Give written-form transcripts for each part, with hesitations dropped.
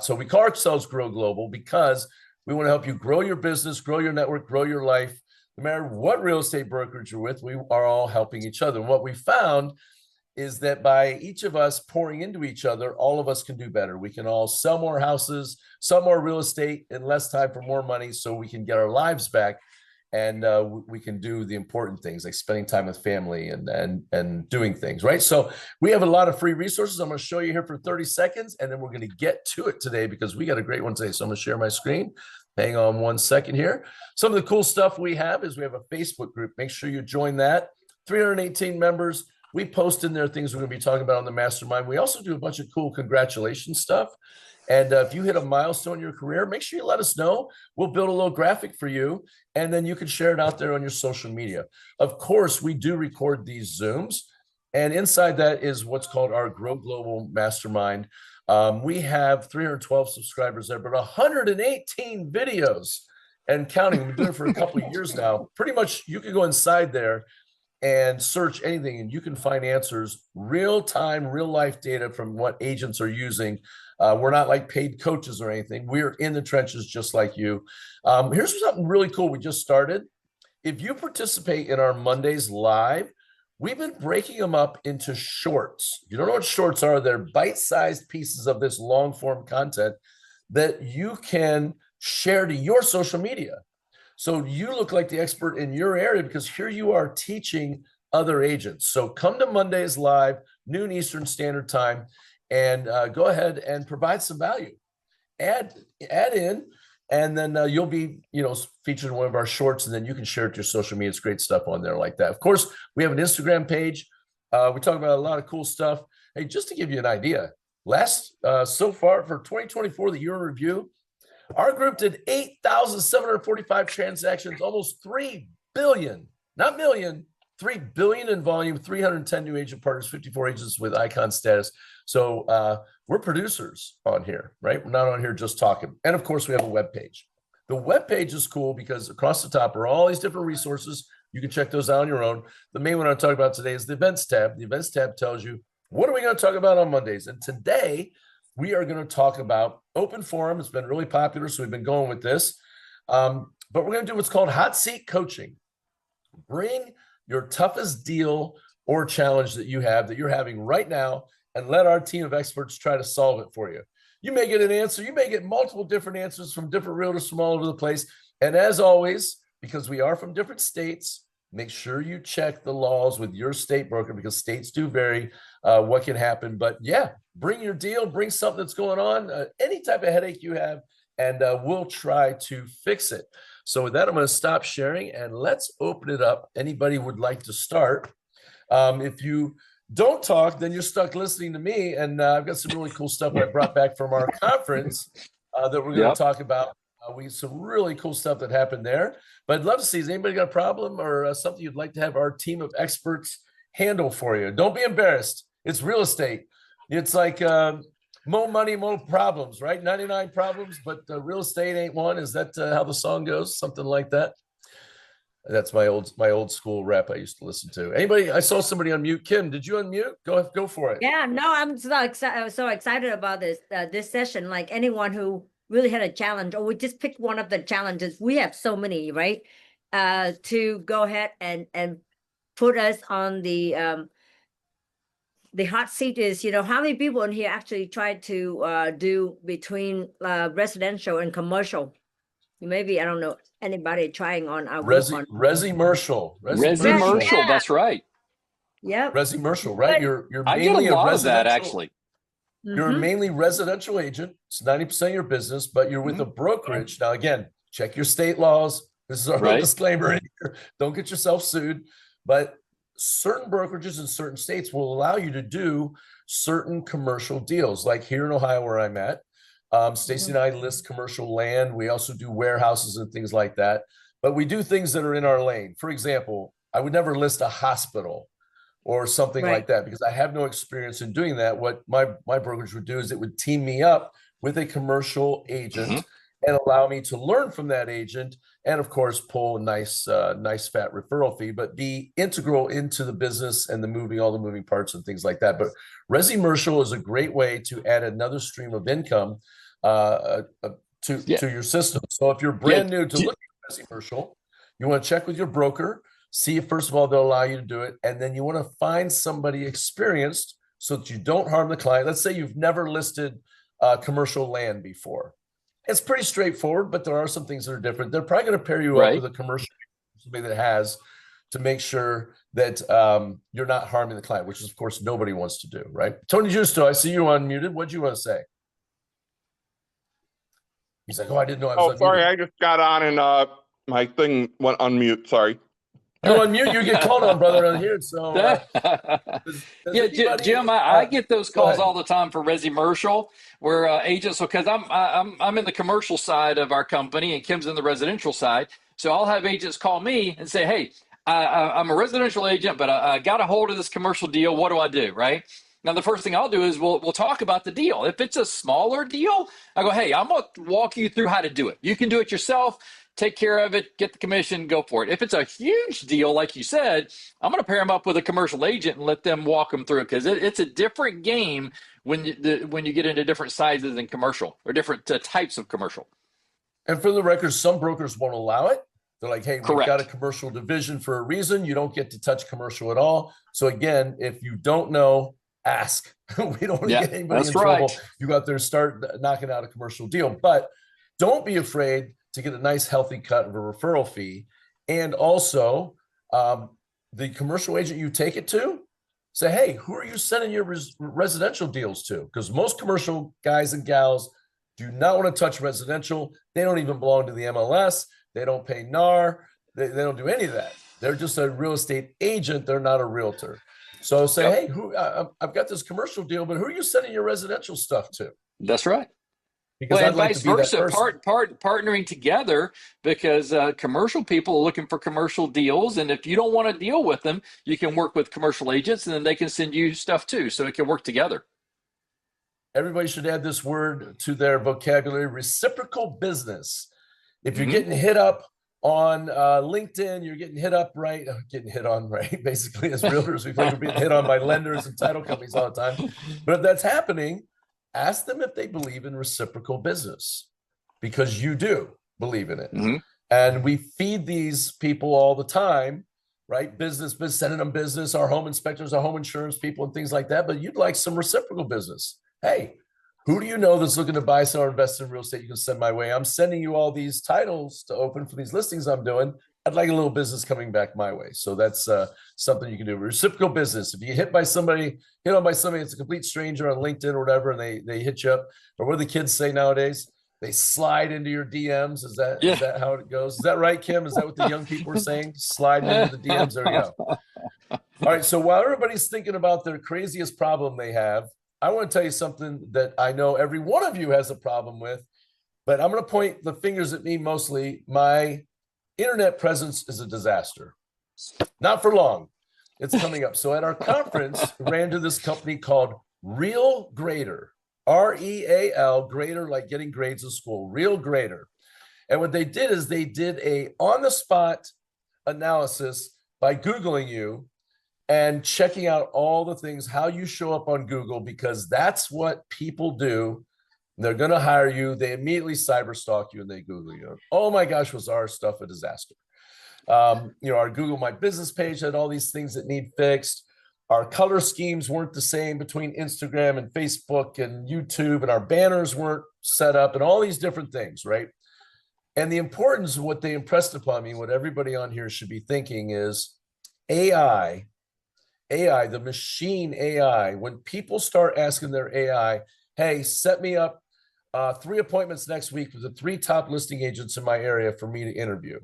So we call ourselves Grow Global because we want to help you grow your business, grow your network, grow your life. No matter what real estate brokerage you're with, we are all helping each other. And what we found is that by each of us pouring into each other, all of us can do better. We can all sell more houses, sell more real estate in less time for more money so we can get our lives back. And we can do the important things like spending time with family and doing things, right? So we have a lot of free resources. I'm going to show you here for 30 seconds, and then we're going to get to it today because we got a great one today. So I'm going to share my screen. Hang on 1 second here. Some of the cool stuff we have is we have a Facebook group. Make sure you join that. 318 members. We post in there things we're going to be talking about on the Mastermind. We also do a bunch of cool congratulations stuff. And if you hit a milestone in your career, make sure you let us know. We'll build a little graphic for you, and then you can share it out there on your social media. Of course, we do record these Zooms, and inside that is what's called our Grow Global Mastermind. We have 312 subscribers there, but 118 videos and counting. We've been doing it for a couple of years now. Pretty much you can go inside there and search anything, and you can find answers, real-time, real-life data from what agents are using. We're not like paid coaches or anything. We're in the trenches just like you. Here's something really cool we just started. If you participate in our Mondays live, we've been breaking them up into shorts. You don't know what shorts are. They're bite-sized pieces of this long-form content that you can share to your social media. So you look like the expert in your area because here you are teaching other agents. So come to Mondays live, noon Eastern Standard Time, and go ahead and provide some value. Add in, and then you'll be featured in one of our shorts, and then you can share it to your social media. It's great stuff on there like that. Of course, we have an Instagram page. We talk about a lot of cool stuff. Hey, just to give you an idea, so far for 2024, the year in review, our group did 8,745 transactions, almost 3 billion, not million, 3 billion in volume, 310 new agent partners, 54 agents with icon status. So we're producers on here, right? We're not on here just talking. And of course, we have a web page. The web page is cool because across the top are all these different resources. You can check those out on your own. The main one I'm talking about today is the events tab. The events tab tells you, what are we going to talk about on Mondays? And today, we are going to talk about open forum. It's been really popular, so we've been going with this. But we're going to do what's called hot seat coaching. Bring your toughest deal or challenge that you're having right now, and let our team of experts try to solve it for you. You may get an answer. You may get multiple different answers from different realtors from all over the place. And as always, because we are from different states, make sure you check the laws with your state broker because states do vary what can happen. But yeah, bring your deal, bring something that's going on, any type of headache you have, and we'll try to fix it. So with that, I'm going to stop sharing and let's open it up. Anybody would like to start? If you don't talk, then you're stuck listening to me. And I've got some really cool stuff I brought back from our conference that we're going to talk about. We some really cool stuff that happened there. But I'd love to see, has anybody got a problem or something you'd like to have our team of experts handle for you? Don't be embarrassed. It's real estate. It's like more money, more problems, right? 99 problems, but real estate ain't one. Is that how the song goes? Something like that. That's my old school rap I used to listen to. Anybody? I saw somebody unmute. Kim, did you unmute? Go for it. Yeah, no, I'm so excited about this session. Like anyone who really had a challenge, or we just pick one of the challenges. We have so many, right? To go ahead and put us on the hot seat is, how many people in here actually tried to do between residential and commercial? Maybe, I don't know, anybody trying on our Resi-mercial, yeah. That's right. Yeah. Resi-mercial, right? You're I mainly get a lot of that, actually. You're a mainly residential agent. It's 90% of your business, but you're with a brokerage. Now, again, check your state laws. This is our disclaimer here. Don't get yourself sued. But certain brokerages in certain states will allow you to do certain commercial deals, like here in Ohio where I'm at. Stacy and I list commercial land. We also do warehouses and things like that. But we do things that are in our lane. For example, I would never list a hospital or something like that because I have no experience in doing that. What my brokerage would do is it would team me up with a commercial agent and allow me to learn from that agent and, of course, pull a nice fat referral fee, but be integral into the business and all the moving parts and things like that. But Resi-mercial is a great way to add another stream of income to your system. So if you're brand new to look at a commercial, you want to check with your broker, see if first of all they'll allow you to do it, and then you want to find somebody experienced so that you don't harm the client. Let's say you've never listed commercial land before. It's pretty straightforward, but there are some things that are different. They're probably going to pair you up with a commercial, somebody that has, to make sure that you're not harming the client, which is, of course, nobody wants to do, right? Tony Justo, I see you unmuted. What'd you want to say? He's like, oh, I didn't know I was unmuted. Sorry, I just got on and my thing went on mute. Sorry. You unmute, you get called on, brother, on here. So, Jim, I get those calls all the time for Resi-Mercial, where agents, because I'm in the commercial side of our company and Kim's in the residential side. So I'll have agents call me and say, hey, I'm a residential agent, but I got a hold of this commercial deal. What do I do? Right now, the first thing I'll do is we'll talk about the deal. If it's a smaller deal, I go, hey, I'm going to walk you through how to do it. You can do it yourself. Take care of it, get the commission, go for it. If it's a huge deal, like you said, I'm going to pair them up with a commercial agent and let them walk them through it, because it's a different game when you get into different sizes in commercial or different types of commercial. And for the record, some brokers won't allow it. They're like, hey, we've got a commercial division for a reason. You don't get to touch commercial at all. So again, if you don't know, ask. We don't want to get anybody in trouble. You go out there and start knocking out a commercial deal. But don't be afraid to get a nice healthy cut of a referral fee. And also the commercial agent you take it to, say, hey, who are you sending your residential deals to? Because most commercial guys and gals do not want to touch residential. They don't even belong to the MLS. They don't pay NAR. They don't do any of that. They're just a real estate agent. They're not a realtor. So say, hey, I've got this commercial deal, but who are you sending your residential stuff to? That's right. Because and vice versa, partnering together, because commercial people are looking for commercial deals. And if you don't want to deal with them, you can work with commercial agents and then they can send you stuff too. So it can work together. Everybody should add this word to their vocabulary: reciprocal business. If you're getting hit up on LinkedIn, you're getting hit up, right? Getting hit on, right? Basically, as realtors, we feel like we're being hit on by lenders and title companies all the time. But if that's happening, ask them if they believe in reciprocal business, because you do believe in it. And we feed these people all the time, right? Business, sending them business, our home inspectors, our home insurance people and things like that. But you'd like some reciprocal business. Hey, who do you know that's looking to buy, sell, or invest in real estate? You can send my way. I'm sending you all these titles to open for these listings I'm doing. I'd like a little business coming back my way. So that's something you can do. Reciprocal business. If you hit on by somebody, it's a complete stranger on LinkedIn or whatever, and they hit you up, or what do the kids say nowadays? They slide into your DMs. Is that how it goes? Is that right, Kim? Is that what the young people are saying? Sliding into the DMs. There you go. All right. So while everybody's thinking about their craziest problem they have, I want to tell you something that I know every one of you has a problem with, but I'm going to point the fingers at me mostly. My internet presence is a disaster. Not for long. It's coming up. So at our conference, we ran to this company called Real Grader, REAL, grader, like getting grades in school, Real Grader. And what they did is they did a on-the-spot analysis by Googling you and checking out all the things, how you show up on Google, because that's what people do. They're going to hire you. They immediately cyber stalk you and they Google you. Oh my gosh, was our stuff a disaster. Our Google My Business page had all these things that need fixed. Our color schemes weren't the same between Instagram and Facebook and YouTube, and our banners weren't set up and all these different things, right? And the importance of what they impressed upon me, what everybody on here should be thinking is AI, the machine AI, when people start asking their AI, hey, set me up 3 appointments next week with the 3 top listing agents in my area for me to interview.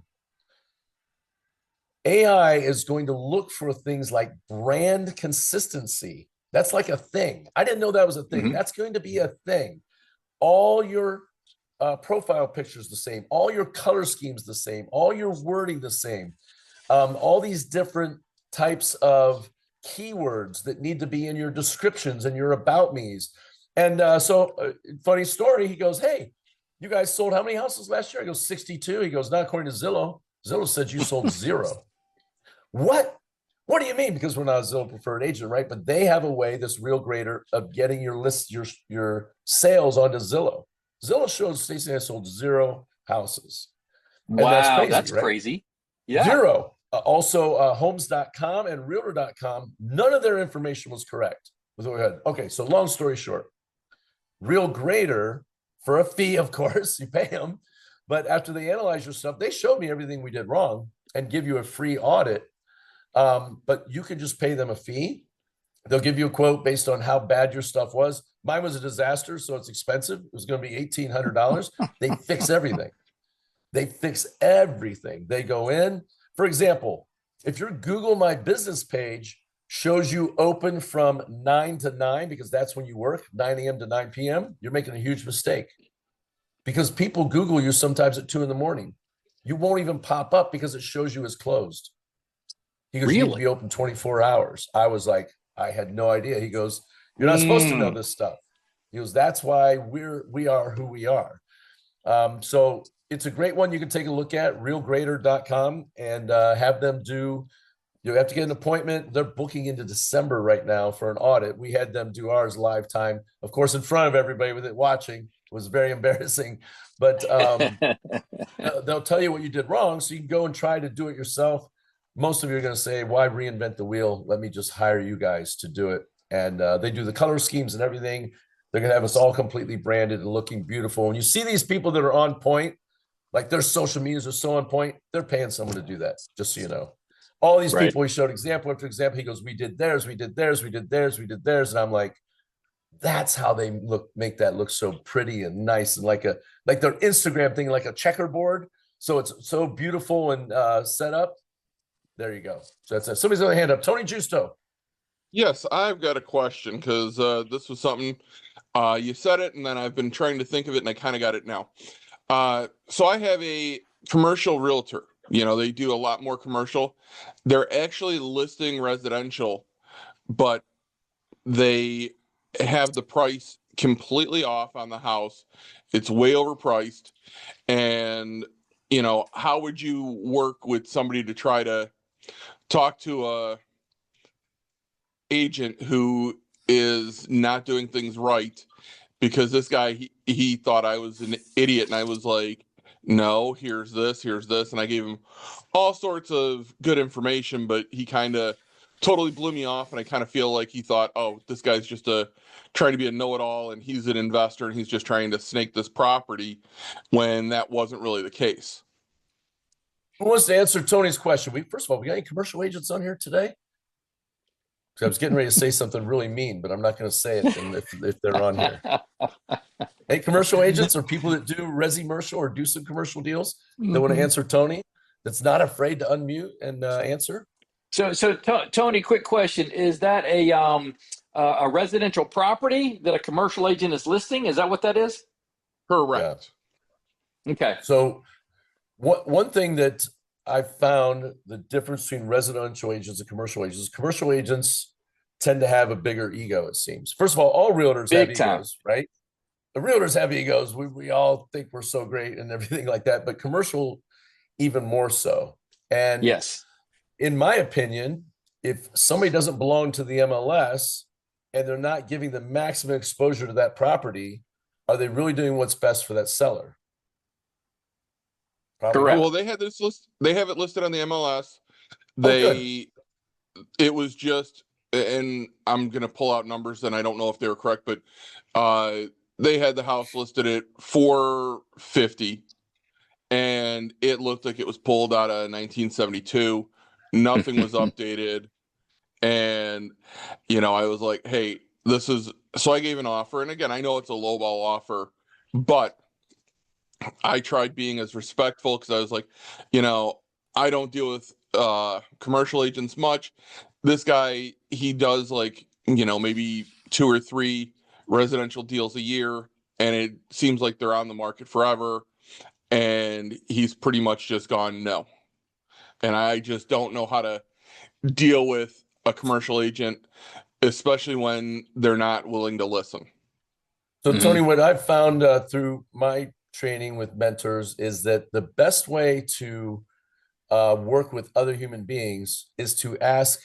AI is going to look for things like brand consistency. That's like a thing. I didn't know that was a thing. That's going to be a thing. All your profile pictures the same, all your color schemes the same, all your wording the same, all these different types of keywords that need to be in your descriptions and your about me's. And funny story, he goes, hey, you guys sold how many houses last year? I go, 62. He goes, not according to Zillow. Zillow said you sold 0. What do you mean? Because we're not a Zillow preferred agent, right? But they have a way, this Real Grader, of getting your list, your sales onto Zillow. Zillow shows Stacey and I sold 0 houses. And Wow, that's that's right? crazy. Yeah. 0. Also, homes.com and realtor.com, none of their information was correct. Okay, so long story short, Real Greater, for a fee, of course, you pay them, but after they analyze your stuff, they showed me everything we did wrong and give you a free audit. But you can just pay them a fee. They'll give you a quote based on how bad your stuff was. Mine was a disaster, so it's expensive. It was going to be $1,800. They fix everything. They fix everything. They go in. For example, if your Google My Business page shows you open from 9 to 9, because that's when you work, 9 a.m. to 9 p.m., you're making a huge mistake. Because people Google you sometimes at 2 in the morning. You won't even pop up because it shows you as closed. He goes, you need to be open 24 hours. I was like, I had no idea. He goes, you're not supposed to know this stuff. He goes, that's why we are who we are. So it's a great one you can take a look at, realgreater.com, and have them do, you have to get an appointment. They're booking into December right now for an audit. We had them do ours live time, of course, in front of everybody with it watching. It was very embarrassing, but they'll tell you what you did wrong, so you can go and try to do it yourself. Most of you are going to say, why reinvent the wheel? Let me just hire you guys to do it. And they do the color schemes and everything. They're going to have us all completely branded and looking beautiful. When you see these people that are on point, like their social medias are so on point, they're paying someone to do that, just so you know. All these people, he showed example after example. He goes, we did theirs, we did theirs, we did theirs, we did theirs. And I'm like, that's how they make that look so pretty and nice, and like their Instagram thing, like a checkerboard. So it's so beautiful and set up. There you go. So that's it. Somebody's got a hand up. Tony Giusto. Yes, I've got a question, because this was something you said it, and then I've been trying to think of it, and I kind of got it now. So I have a commercial realtor. You know, they do a lot more commercial. They're actually listing residential, but they have the price completely off on the house. It's way overpriced. And, you know, how would you work with somebody to try to talk to a agent who is not doing things right? Because this guy, he thought I was an idiot, and I was like, no, here's this, and I gave him all sorts of good information, but he kind of totally blew me off, and I kind of feel like he thought, oh, this guy's just trying to be a know-it-all, and he's an investor, and he's just trying to snake this property, when that wasn't really the case. Who wants to answer Tony's question? First of all, we got any commercial agents on here today? I was getting ready to say something really mean, but I'm not going to say it if they're on here. Hey, commercial agents or people that do resi-mercial or do some commercial deals that want to answer Tony, that's not afraid to unmute and answer. So Tony, quick question: is that a residential property that a commercial agent is listing? Is that what that is? Correct. Yeah. Okay. So one thing that I found the difference between residential agents and commercial agents tend to have a bigger ego, it seems. First of all realtors have egos, right? The realtors have egos. We all think we're so great and everything like that, but commercial even more so. And yes, in my opinion, if somebody doesn't belong to the MLS and they're not giving the maximum exposure to that property, are they really doing what's best for that seller? Probably correct. Well, they had this list. They have it listed on the MLS. It was just, and I'm going to pull out numbers, and I don't know if they were correct, but they had the house listed at $450, and it looked like it was pulled out of 1972. Nothing was updated. And, you know, I was like, hey, so I gave an offer. And again, I know it's a lowball offer, but I tried being as respectful, because I was like, you know, I don't deal with commercial agents much. This guy, he does like, you know, maybe 2 or 3 residential deals a year, and it seems like they're on the market forever. And he's pretty much just gone, no. And I just don't know how to deal with a commercial agent, especially when they're not willing to listen. So Tony, what I've found through my training with mentors is that the best way to work with other human beings is to ask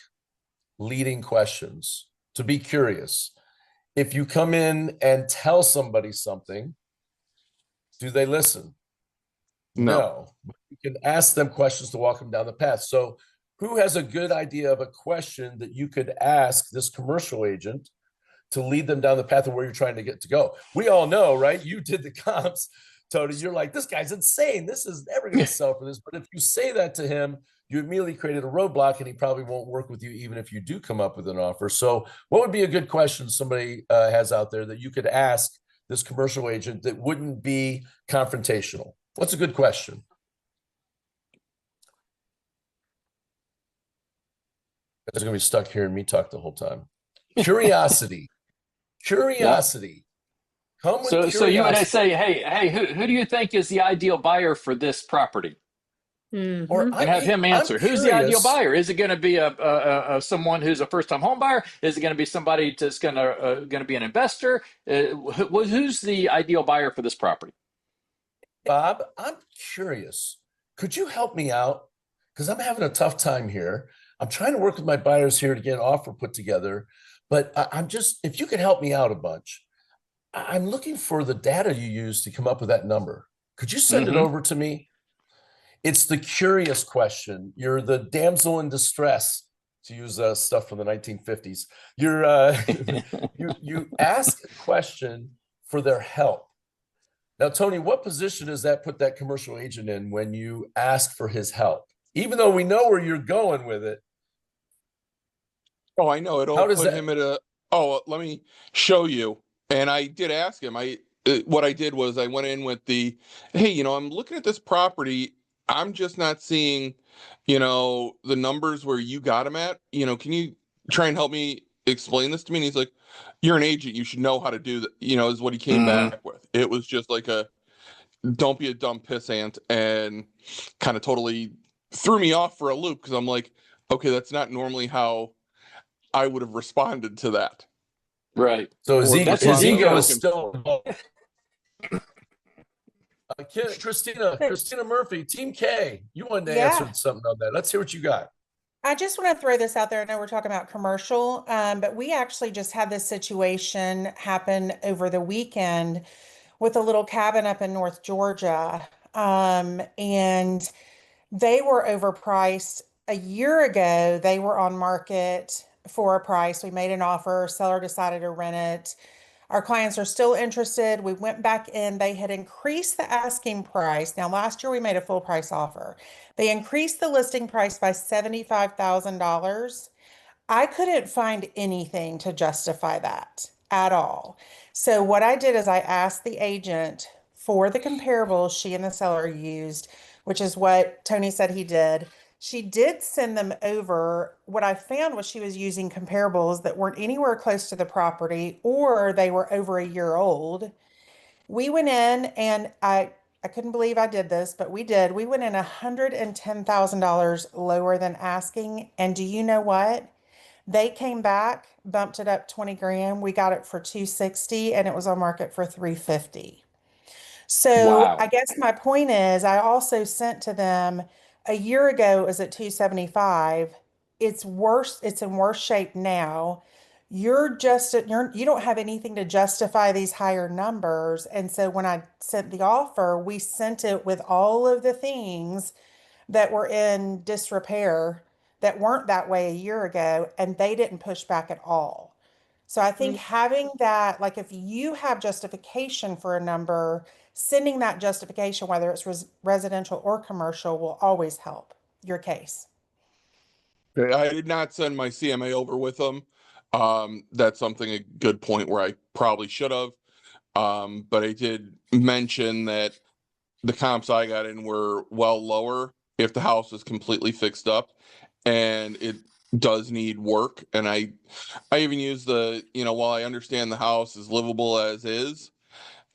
leading questions, to be curious. If you come in and tell somebody something, Do they listen? No. But you can ask them questions to walk them down the path. So who has a good idea of a question that you could ask this commercial agent to lead them down the path of where you're trying to get to go? We all know, right? You did the comps, Tony. You're like, this guy's insane. This is never going to sell for this. But if you say that to him, you immediately created a roadblock and he probably won't work with you even if you do come up with an offer. So what would be a good question somebody has out there that you could ask this commercial agent that wouldn't be confrontational? What's a good question? Guys are going to be stuck hearing me talk the whole time. Curiosity. Curiosity. Come with curiosity. So you would say, hey, who do you think is the ideal buyer for this property? Mm-hmm. And have him answer. Who's the ideal buyer? Is it going to be a someone who's a first-time home buyer? Is it going to be somebody that's going to be an investor? Who's the ideal buyer for this property? Bob, I'm curious. Could you help me out? Because I'm having a tough time here. I'm trying to work with my buyers here to get an offer put together, but I'm just, if you could help me out a bunch, I'm looking for the data you use to come up with that number. Could you send it over to me? It's the curious question. You're the damsel in distress, to use stuff from the 1950s. You're you ask a question for their help. Now, Tony, what position does that put that commercial agent in when you ask for his help? Even though we know where you're going with it. Oh, I know. It'll put him at a, let me show you. And I did ask him. What I did was I went in with the, hey, I'm looking at this property. I'm just not seeing, the numbers where you got them at. Can you try and help me explain this to me? And he's like, you're an agent. You should know how to do that, is what he came back with. It was just like don't be a dumb pissant, and kind of totally threw me off for a loop because I'm like, okay, that's not normally how I would have responded to that. Right. So his ego is still involved. Christina Murphy, Team K, you wanted to answer something on that. Let's hear what you got. I just want to throw this out there. I know we're talking about commercial, but we actually just had this situation happen over the weekend with a little cabin up in North Georgia. And they were overpriced. A year ago, they were on market for a price. We made an offer, seller decided to rent it. Our clients are still interested. We went back in. They had increased the asking price. Now, last year we made a full price offer. They increased the listing price by $75,000. I couldn't find anything to justify that at all. So what I did is I asked the agent for the comparables she and the seller used, which is what Tony said he did. She did send them over. What I found was she was using comparables that weren't anywhere close to the property, or they were over a year old. We went in, and I couldn't believe I did this, but we did. We went in $110,000 lower than asking. And do you know what? They came back, bumped it up 20 grand. We got it for 260, and it was on market for 350. So Wow. I guess my point is, I also sent to them a year ago, it was at 275. It's worse. It's in worse shape now. You don't have anything to justify these higher numbers. And so when I sent the offer, we sent it with all of the things that were in disrepair that weren't that way a year ago, and they didn't push back at all. So I think having that, like if you have justification for a number, sending that justification, whether it's residential or commercial, will always help your case. I did not send my CMA over with them. That's a good point where I probably should have. But I did mention that the comps I got in were well lower if the house is completely fixed up, and it does need work. And I even use while I understand the house is livable as is,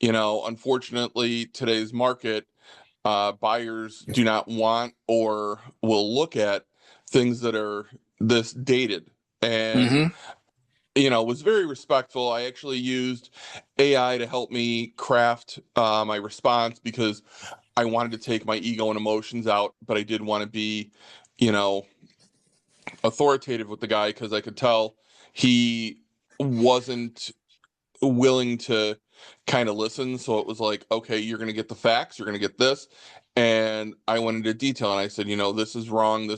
unfortunately today's market, buyers do not want or will look at things that are this dated. And was very respectful. I actually used AI to help me craft my response because I wanted to take my ego and emotions out, but I did want to be, authoritative with the guy because I could tell he wasn't willing to kind of listened. So it was like, okay, you're going to get the facts, you're going to get this. And I went into detail and I said, this is wrong.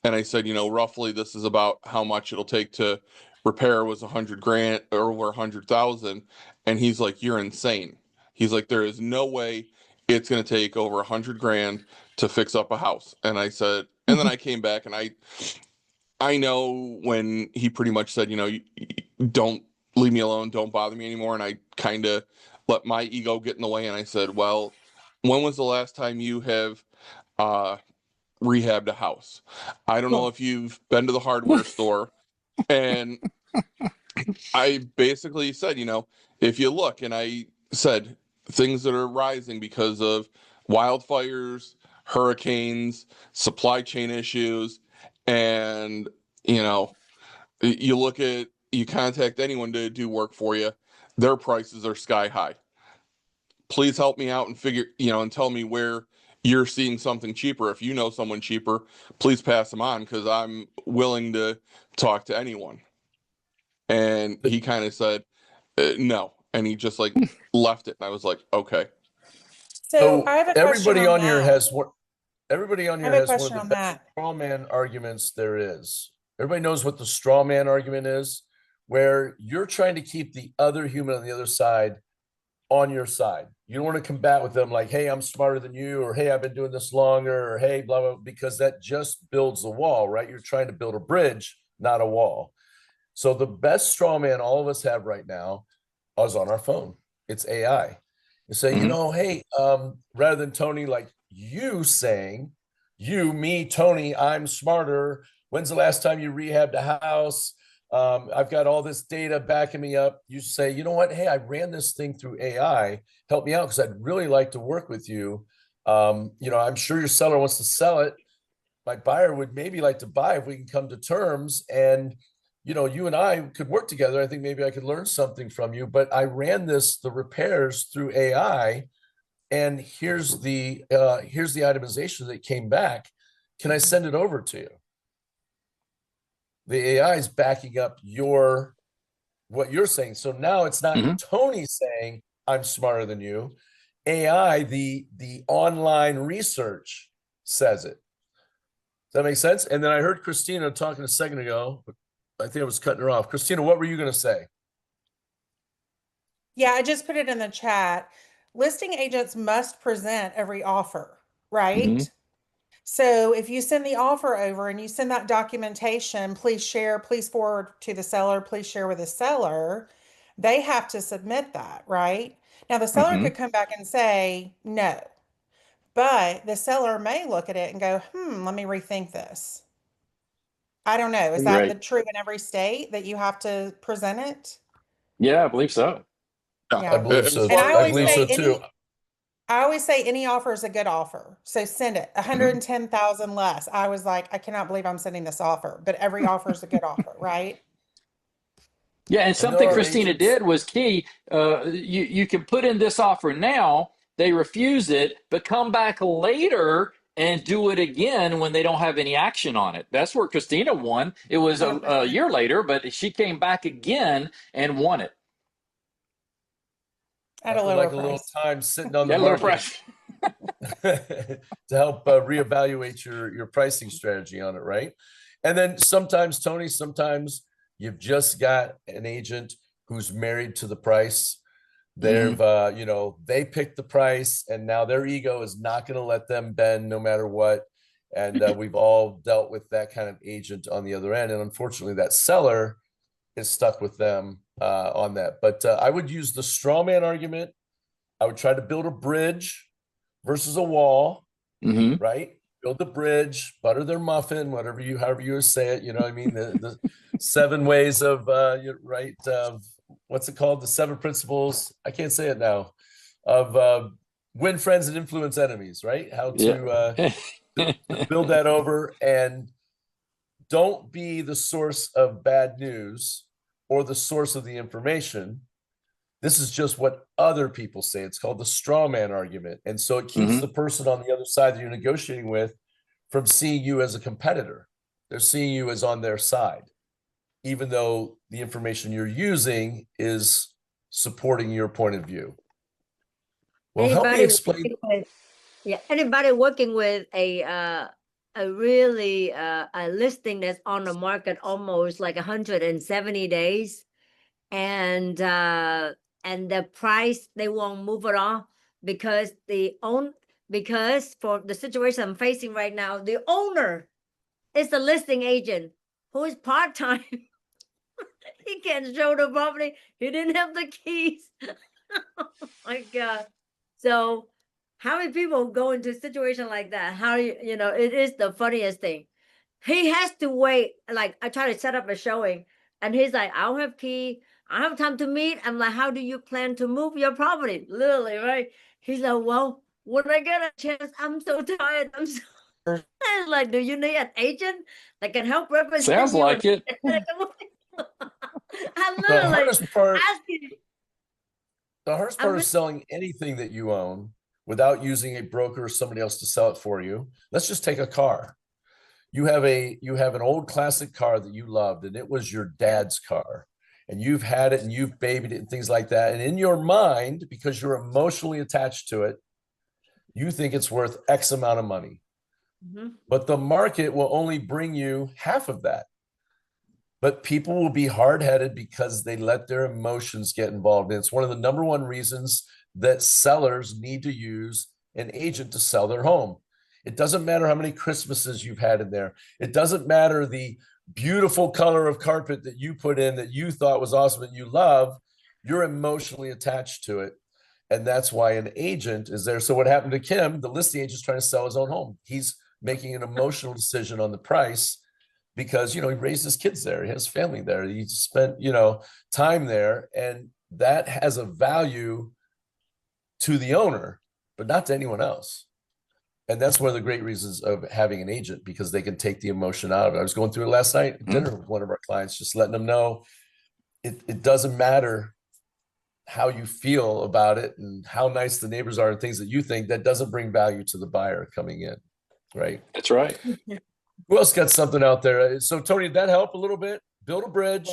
And I said, roughly this is about how much it'll take to repair was $100,000 or over 100,000. And he's like, you're insane. He's like, there is no way it's going to take over $100,000 to fix up a house. And I said, and then I came back and I know when he pretty much said, don't leave me alone, don't bother me anymore. And I kind of let my ego get in the way. And I said, well, when was the last time you have rehabbed a house? I don't know if you've been to the hardware store. And I basically said, if you look, and I said things that are rising because of wildfires, hurricanes, supply chain issues, and you contact anyone to do work for you, their prices are sky high. Please help me out and figure, and tell me where you're seeing something cheaper. If you know someone cheaper, please pass them on, because I'm willing to talk to anyone. And he kind of said no, and he just like left it. And I was like, okay. So I have a question everybody on on here that. has what everybody on I here have a has one question of the on best that. straw man arguments there is. Everybody knows what the straw man argument is, where you're trying to keep the other human on the other side on your side. You don't want to combat with them like, hey, I'm smarter than you, or hey, I've been doing this longer, or hey, blah, blah, because that just builds the wall, right? You're trying to build a bridge, not a wall. So the best straw man all of us have right now is on our phone. It's AI. You say, hey, rather than Tony, like you saying, me, Tony, I'm smarter. When's the last time you rehabbed a house? I've got all this data backing me up. You say, you know what? Hey, I ran this thing through AI. Help me out, because I'd really like to work with you. I'm sure your seller wants to sell it. My buyer would maybe like to buy if we can come to terms. And you and I could work together. I think maybe I could learn something from you. But I ran the repairs through AI, and here's the itemization that came back. Can I send it over to you? The AI is backing up what you're saying. So now it's not Tony saying I'm smarter than you. AI, the online research says it. Does that make sense? And then I heard Christina talking a second ago. I think I was cutting her off. Christina, what were you going to say? Yeah, I just put it in the chat. Listing agents must present every offer, right? So if you send the offer over and you send that documentation, please share, please forward to the seller, please share with the seller, they have to submit that, right? Now the seller could come back and say no, but the seller may look at it and go, let me rethink this. I don't know. Is that the Right. true in every state that you have to present it? Yeah, I believe so. Yeah. I believe As so. And far I as I always believe know, so say too. I always say any offer is a good offer. So send it 110,000 less. I was like, I cannot believe I'm sending this offer, but every offer is a good offer, right? Yeah, and And there something are Christina agents. did was key. You can put in this offer now, they refuse it, but come back later and do it again when they don't have any action on it. That's where Christina won. It was a 100%. year later, but she came back again and won it. At a After lower like a little price. time sitting on the At a lower market price. to help reevaluate your pricing strategy on it, right? And then sometimes, Tony, sometimes you've just got an agent who's married to the price. They've they picked the price, and now their ego is not going to let them bend no matter what. And we've all dealt with that kind of agent on the other end, and unfortunately that seller is stuck with them on that. But I would use the straw man argument. I would try to build a bridge versus a wall, right? Build the bridge, butter their muffin, however you say it. You know what I mean? The 7 ways of right of what's it called? The 7 principles. I can't say it now. Of win friends and influence enemies, right? How to Yeah. build that over, and don't be the source of bad news or the source of the information. This is just what other people say. It's called the straw man argument. And so it keeps the person on the other side that you're negotiating with from seeing you as a competitor. They're seeing you as on their side, even though the information you're using is supporting your point of view. Well, help me Anybody explain. working with, yeah, anybody working with a really a listing that's on the market almost like 170 days, and the price they won't move it off because because for the situation I'm facing right now, the owner is the listing agent who is part-time. He can't show the property. He didn't have the keys. Oh my God. So how many people go into a situation like that? How you know, it is the funniest thing. He has to wait. Like I try to set up a showing and he's like, I don't have key. I don't have time to meet. I'm like, how do you plan to move your property? Literally, right? He's like, well, when I get a chance, I'm so tired. I'm so like, do you need an agent that can help represent Sounds you? like it. I The literally hardest part, asking. the hardest part of selling anything that you own without using a broker or somebody else to sell it for you. Let's just take a car. You have an old classic car that you loved, and it was your dad's car, and you've had it and you've babied it and things like that. And in your mind, because you're emotionally attached to it, you think it's worth X amount of money. But the market will only bring you half of that. But people will be hard-headed because they let their emotions get involved. And it's one of the number one reasons that sellers need to use an agent to sell their home. It doesn't matter how many Christmases you've had in there. It doesn't matter the beautiful color of carpet that you put in that you thought was awesome and you love. You're emotionally attached to it. And that's why an agent is there. So what happened to Kim, the listing agent is trying to sell his own home. He's making an emotional decision on the price because, you know, he raised his kids there. He has family there. He spent, you know, time there. And that has a value to the owner, but not to anyone else. And that's one of the great reasons of having an agent, because they can take the emotion out of it. I was going through it last night at dinner with one of our clients, just letting them know it doesn't matter how you feel about it and how nice the neighbors are and things that you think. That doesn't bring value to the buyer coming in, right? That's right. Who else got something out there? So Tony, did that help a little bit? Build a bridge,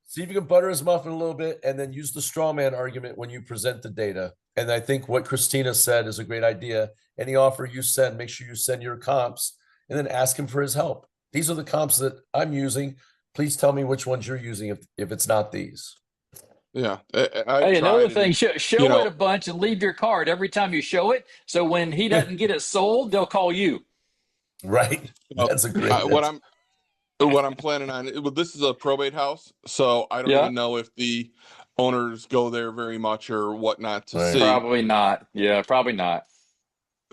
see if you can butter his muffin a little bit, and then use the straw man argument when you present the data. And I think what Christina said is a great idea. Any offer you send, make sure you send your comps and then ask him for his help. These are the comps that I'm using. Please tell me which ones you're using if it's not these. Yeah. Hey, another thing, show know, it a bunch and leave your card every time you show it. So when he doesn't get it sold, they'll call you. Right. That's a great. what I'm planning on. This is a probate house, so I don't even know if the owners go there very much or whatnot to see. Probably not. Yeah, probably not.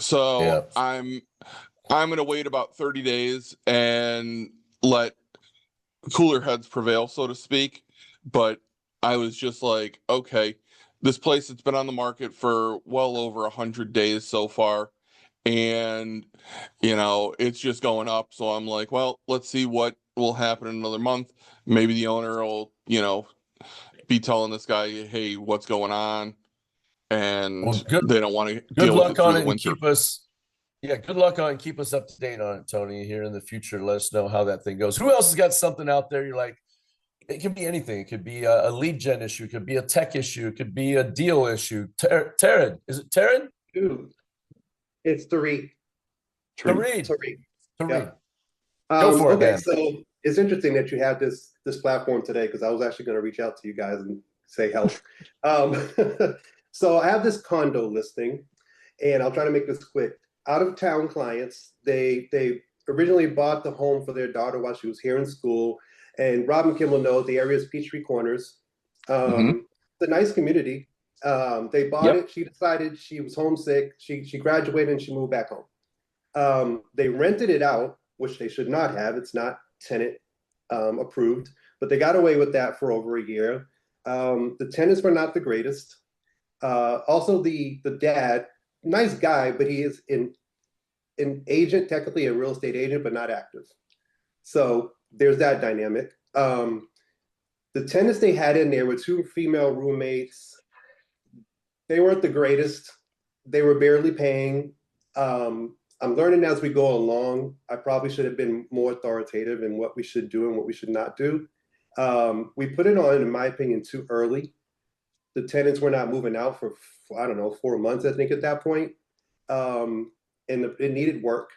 So I'm gonna wait about 30 days and let cooler heads prevail, so to speak. But I was just like, okay, this place has been on the market for well over 100 days so far, and you know it's just going up. So I'm like, well, let's see what will happen in another month. Maybe the owner will, you know, be telling this guy, hey, what's going on, and they don't want to deal with it through the winter. Good luck on it and keep us up to date on it, Tony, here in the future. Let us know how that thing goes. Who else has got something out there you're like, it could be anything. It could be a lead gen issue. It could be a tech issue. It could be a deal issue. Taryn, is it Taryn? Dude, it's Tariq. Tariq. Yeah. Go for it, okay, man. so it's interesting that you have this platform today, because I was actually going to reach out to you guys and say help. So I have this condo listing, and I'll try to make this quick. Out of town clients, they originally bought the home for their daughter while she was here in school. And Rob and Kim will know the area is Peachtree Corners. It's a nice community. They bought it. She decided she was homesick. She graduated and she moved back home. They rented it out, which they should not have. It's not tenant approved, but they got away with that for over a year. The tenants were not the greatest. Also, the dad, nice guy, but he is an agent, technically a real estate agent, but not active. So there's that dynamic. The tenants they had in there were two female roommates. They weren't the greatest. They were barely paying. I'm learning as we go along. I probably should have been more authoritative in what we should do and what we should not do. We put it on, in my opinion, too early. The tenants were not moving out for, I don't know, 4 months, I think, at that point. And it needed work,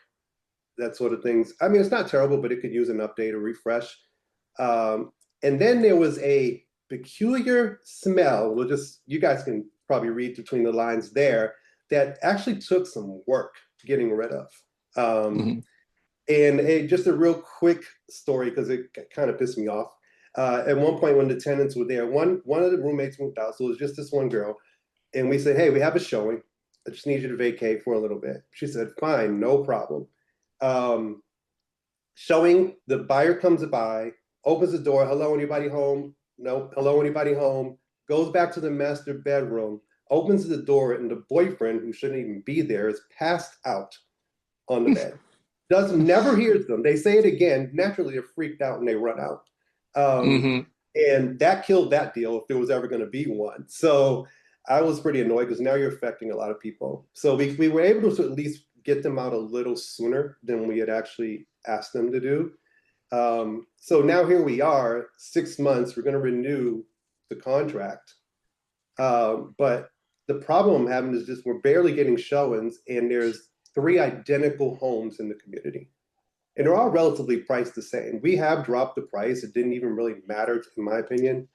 that sort of things. I mean, it's not terrible, but it could use an update or refresh. And then there was a peculiar smell. You guys can probably read between the lines there, that actually took some work getting rid of. And just a real quick story, because it kind of pissed me off. At one point when the tenants were there, one of the roommates moved out, so it was just this one girl. And we said, hey, we have a showing. I just need you to vacate for a little bit. She said, fine, no problem. Showing, the buyer comes by, opens the door. Hello, anybody home? No. Hello, anybody home? Goes back to the master bedroom, opens the door, and the boyfriend, who shouldn't even be there, is passed out on the bed. Never hears them. They say it again. Naturally, they're freaked out and they run out. And that killed that deal if there was ever going to be one. So I was pretty annoyed, because now you're affecting a lot of people. So we were able to at least get them out a little sooner than we had actually asked them to do. So now here we are, 6 months, we're going to renew the contract. But the problem I'm having is just we're barely getting showings, and there's 3 identical homes in the community. And they're all relatively priced the same. We have dropped the price. It didn't even really matter, in my opinion,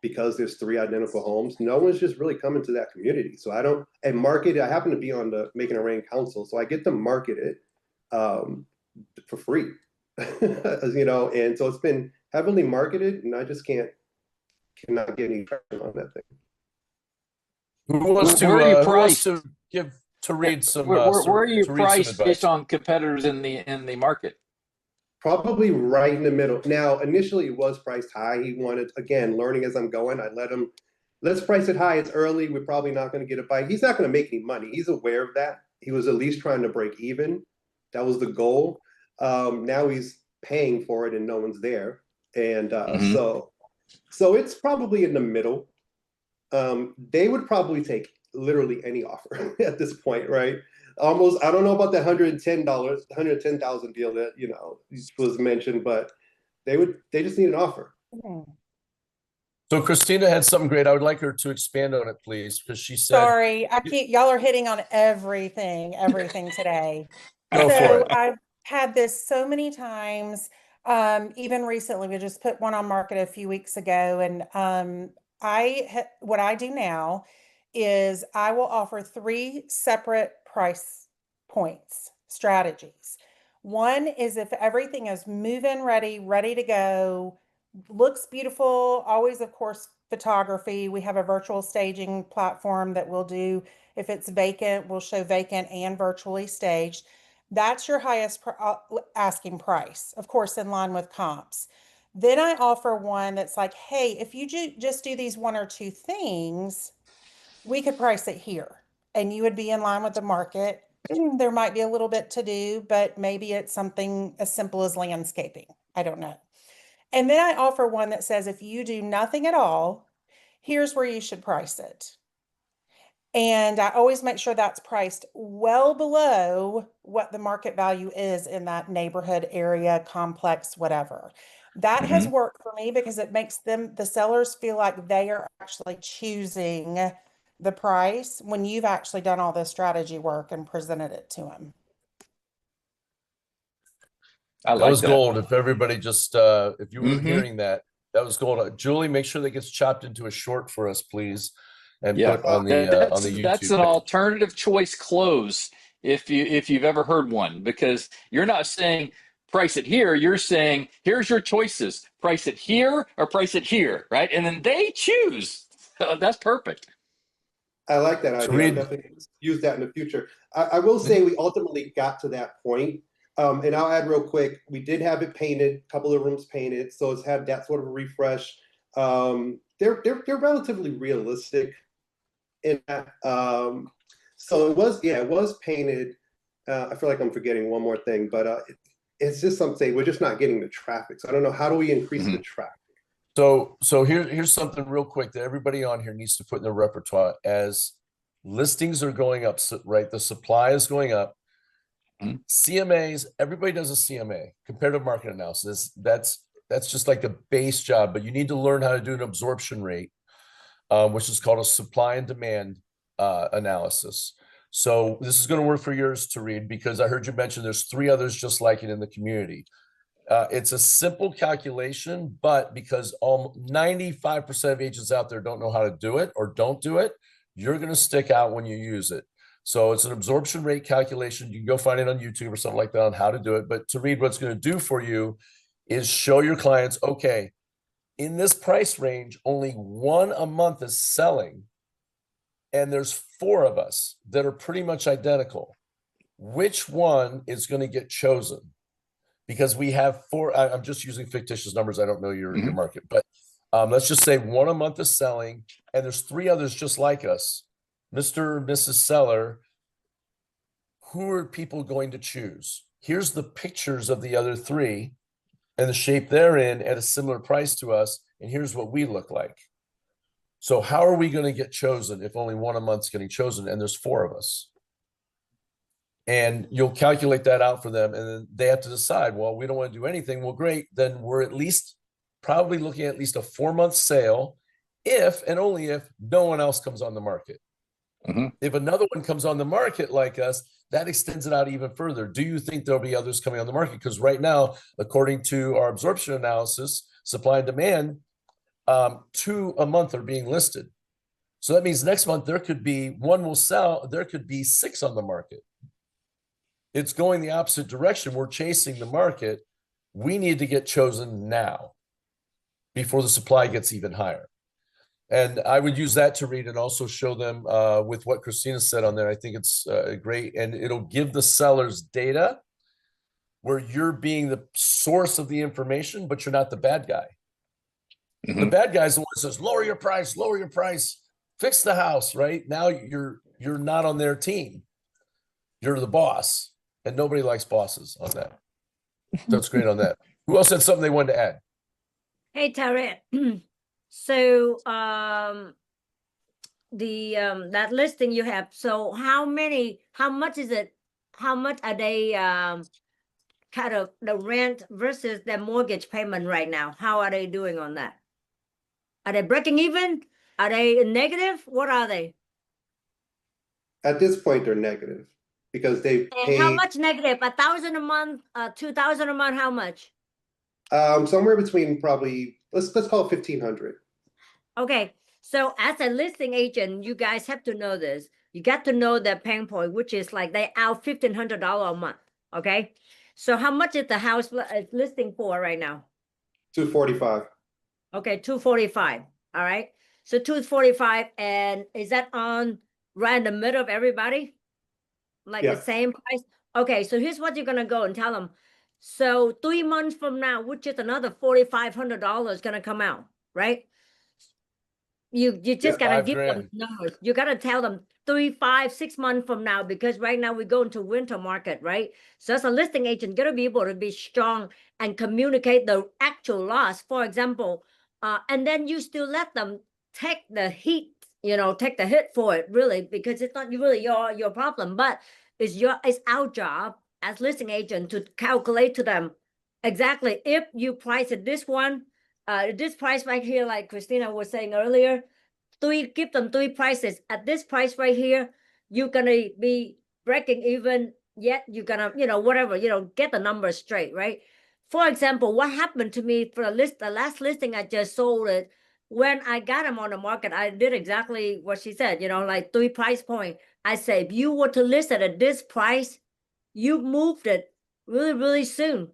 because there's 3 identical homes. No one's just really coming to that community. So I market it. I happen to be on the Making It Rain Council, so I get to market it for free. And so it's been heavily marketed, and I just cannot get any traction on that thing. Who wants to read some? Where are you priced based on competitors in the market? Probably right in the middle. Now, initially it was priced high. He wanted, again, learning as I'm going. I let him, let's price it high. It's early. We're probably not going to get a bite. He's not going to make any money. He's aware of that. He was at least trying to break even. That was the goal. Now he's paying for it and no one's there. And so it's probably in the middle. They would probably take literally any offer at this point, right? Almost, I don't know about the $110,000 deal that was mentioned, but they just need an offer. So Christina had something great. I would like her to expand on it, please, because she said. Sorry, y'all are hitting on everything today. Go for it. I've had this so many times. Even recently, we just put one on market a few weeks ago, and what I do now is I will offer 3 separate price points strategies. One is if everything is move-in ready to go, looks beautiful, always, of course, photography. We have a virtual staging platform that we'll do. If it's vacant, we'll show vacant and virtually staged. That's your highest asking price, of course, in line with comps. Then I offer one that's like, hey, if you just do these 1 or 2 things, we could price it here and you would be in line with the market. There might be a little bit to do, but maybe it's something as simple as landscaping. I don't know. And then I offer one that says, if you do nothing at all, here's where you should price it. And I always make sure that's priced well below what the market value is in that neighborhood, area, complex, whatever. That has worked for me because it makes the sellers feel like they are actually choosing the price when you've actually done all this strategy work and presented it to them. That was gold. If everybody just, if you were hearing that was gold. Julie, make sure that gets chopped into a short for us, please, and put on the YouTube. That's an alternative choice close if you've ever heard one, because you're not saying price it here. You're saying here's your choices: price it here or price it here, right? And then they choose. That's perfect. I like that idea. I'll definitely use that in the future. I will say we ultimately got to that point. And I'll add real quick, we did have it painted, a couple of rooms painted, so it's had that sort of a refresh. They're relatively realistic in that. So it was painted. I feel like I'm forgetting one more thing, but it's just something we're just not getting the traffic. So I don't know, how do we increase the traffic? So here's something real quick that everybody on here needs to put in their repertoire. As listings are going up, right? The supply is going up. CMAs, everybody does a CMA, comparative market analysis. That's just like the base job, but you need to learn how to do an absorption rate. which is called a supply and demand analysis. So this is going to work for yours to read, because I heard you mention there's 3 others just like it in the community. It's a simple calculation, but because 95% of agents out there don't know how to do it or don't do it, you're going to stick out when you use it. So it's an absorption rate calculation. You can go find it on YouTube or something like that on how to do it. But to read, what's going to do for you is show your clients, okay, in this price range, only 1 a month is selling. And there's 4 of us that are pretty much identical. Which one is going to get chosen? Because we have 4, I'm just using fictitious numbers. I don't know your market, but let's just say 1 a month is selling, and there's 3 others just like us. Mr. and Mrs. Seller, who are people going to choose? Here's the pictures of the other 3 and the shape they're in at a similar price to us, and here's what we look like. So how are we going to get chosen if only 1 a month's getting chosen and there's 4 of us? And you'll calculate that out for them, and then they have to decide, well, we don't want to do anything. Well, great. Then we're at least probably looking at least a 4-month sale if and only if no one else comes on the market. If another one comes on the market like us, that extends it out even further. Do you think there'll be others coming on the market? Because right now, according to our absorption analysis, supply and demand, 2 a month are being listed. So that means next month there could be 1 will sell, there could be 6 on the market. It's going the opposite direction. We're chasing the market. We need to get chosen now before the supply gets even higher. And I would use that to read and also show them with what Christina said on there. I think it's great. And it'll give the sellers data where you're being the source of the information, but you're not the bad guy. The bad guy is the one that says, lower your price, fix the house, right? Now you're not on their team. You're the boss. And nobody likes bosses on that. That's great on that. Who else had something they wanted to add? Hey, Tarek. So that listing you have, so how much is it? How much are they kind of the rent versus the mortgage payment right now? How are they doing on that? Are they breaking even? Are they negative? What are they? At this point, they're negative because they've And paid how much negative? 1,000 a month, 2,000 a month, how much? somewhere between probably let's call it 1,500. Okay, so as a listing agent, you guys have to know this. You got to know the pain point, which is like they out $1,500 a month. Okay, so how much is the house listing for right now? 245. Okay, 245. All right, so 245, and is that on right in the middle of everybody? Like Yeah. the same price? Okay, so here's what you're gonna go and tell them. So 3 months from now, which is another $4,500 gonna come out, right? You just gotta give them numbers. You gotta tell them 3, 5, 6 months from now, because right now we go into winter market, right? So as a listing agent, you gotta be able to be strong and communicate the actual loss, for example, and then you still let them take the heat, take the hit for it, really, because it's not really your problem, but it's our job as listing agent to calculate to them exactly if you price it this one. This price right here, like Christina was saying earlier, give them 3 prices. At this price right here, you're gonna be breaking even, yet you're gonna, whatever, get the numbers straight, right? For example, what happened to me for the last listing I just sold it, when I got them on the market, I did exactly what she said, like 3 price point. I say, if you were to list it at this price, you moved it really, really soon.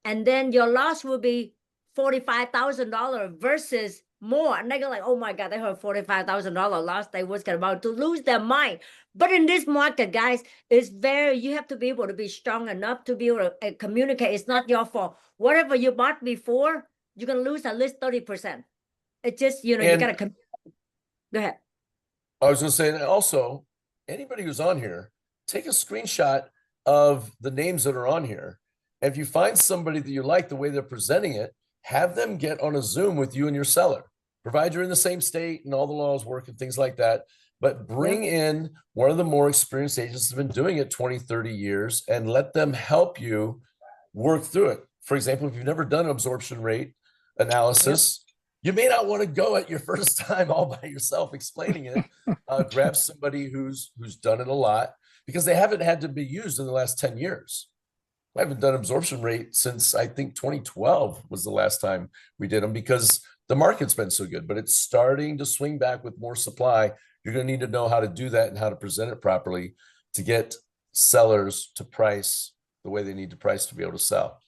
And then your loss will be $45,000 versus more. And they're like, oh my God, they heard $45,000 loss. They was about to lose their mind. But in this market, guys, you have to be able to be strong enough to be able to communicate. It's not your fault. Whatever you bought before, you're going to lose at least 30%. It's just, you got to communicate. Go ahead. I was going to say, and also, anybody who's on here, take a screenshot of the names that are on here. And if you find somebody that you like the way they're presenting it, have them get on a Zoom with you and your seller. Provide you're in the same state and all the laws work and things like that. But bring in one of the more experienced agents that's been doing it 20, 30 years and let them help you work through it. For example, if you've never done an absorption rate analysis, you may not want to go at your first time all by yourself explaining it. Grab somebody who's done it a lot, because they haven't had to be used in the last 10 years. I haven't done absorption rate since I think 2012 was the last time we did them, because the market's been so good, but it's starting to swing back with more supply. You're going to need to know how to do that and how to present it properly to get sellers to price the way they need to price to be able to sell.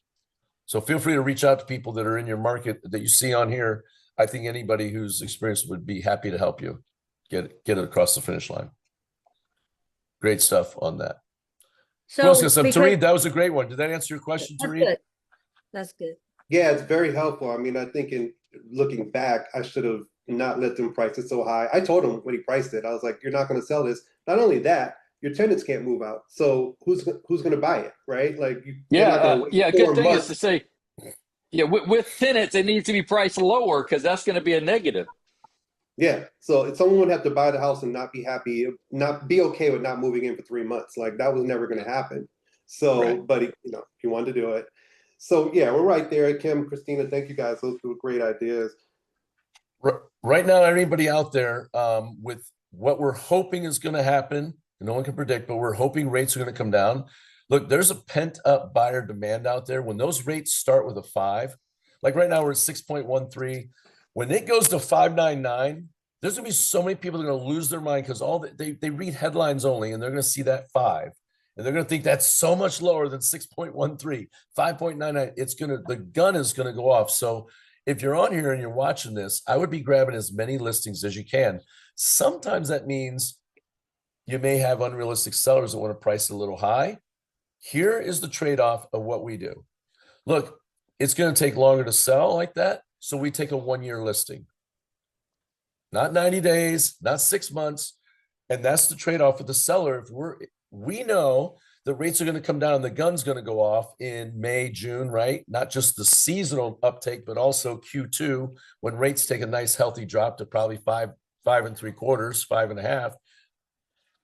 So feel free to reach out to people that are in your market that you see on here. I think anybody who's experienced would be happy to help you get it across the finish line. Great stuff on that. So Who else got some? because- Tareed, that was a great one. Did that answer your question, That's Tareed? good. That's good. Yeah, it's very helpful. I mean, I think in looking back, I should have not let them price it so high. I told him when he priced it, I was like, you're not going to sell this. Not only that, your tenants can't move out. So who's going to buy it, right? Like, they're not gonna wait 4 Good thing months. is to say, with tenants, it needs to be priced lower because that's going to be a negative. Yeah. So if someone would have to buy the house and not be happy, not be okay with not moving in for 3 months, like that was never going to happen. So, Right. but he wanted to do it. So yeah, we're right there. Kim, Christina, thank you guys. Those were great ideas. Right now, everybody out there, with what we're hoping is going to happen, no one can predict, but we're hoping rates are going to come down. Look, there's a pent up buyer demand out there. When those rates start with a 5, like right now we're at 6.13. When it goes to 5.99, there's going to be so many people that are going to lose their mind, because they read headlines only, and they're going to see that 5. And they're going to think that's so much lower than 6.13, 5.99. The gun is going to go off. So if you're on here and you're watching this, I would be grabbing as many listings as you can. Sometimes that means you may have unrealistic sellers that want to price a little high. Here is the trade-off of what we do. Look, it's going to take longer to sell like that. So we take a 1-year listing, not 90 days, not 6 months. And that's the trade-off with the seller. If we know the rates are going to come down, the gun's going to go off in May, June, right? Not just the seasonal uptake, but also Q2, when rates take a nice healthy drop to probably 5.75, 5.5.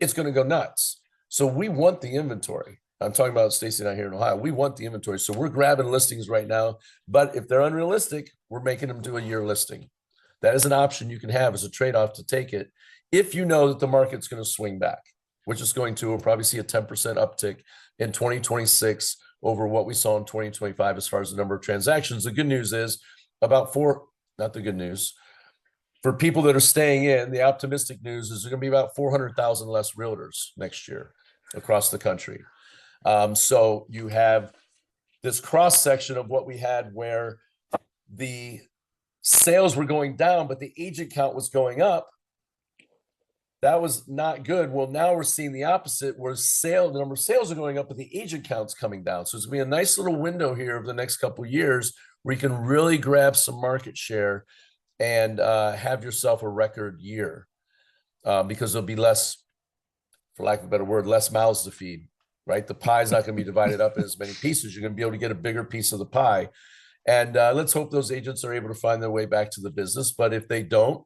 It's going to go nuts. So we want the inventory. I'm talking about Stacy and I here in Ohio. We want the inventory. So we're grabbing listings right now, but if they're unrealistic, we're making them do a year listing. That is an option you can have as a trade-off to take it if you know that the market's going to swing back, which is going to. We'll probably see a 10% uptick in 2026 over what we saw in 2025 as far as the number of transactions. The good news is not the good news. For people that are staying in, the optimistic news is there's going to be about 400,000 less realtors next year across the country. So you have this cross section of what we had where the sales were going down, but the agent count was going up. That was not good. Well, now we're seeing the opposite, where the number of sales are going up, but the agent count's coming down. So it's going to be a nice little window here over the next couple of years where you can really grab some market share and have yourself a record year, because there'll be less, for lack of a better word, less mouths to feed, right? The pie's not going to be divided up in as many pieces. You're going to be able to get a bigger piece of the pie. And let's hope those agents are able to find their way back to the business. But if they don't,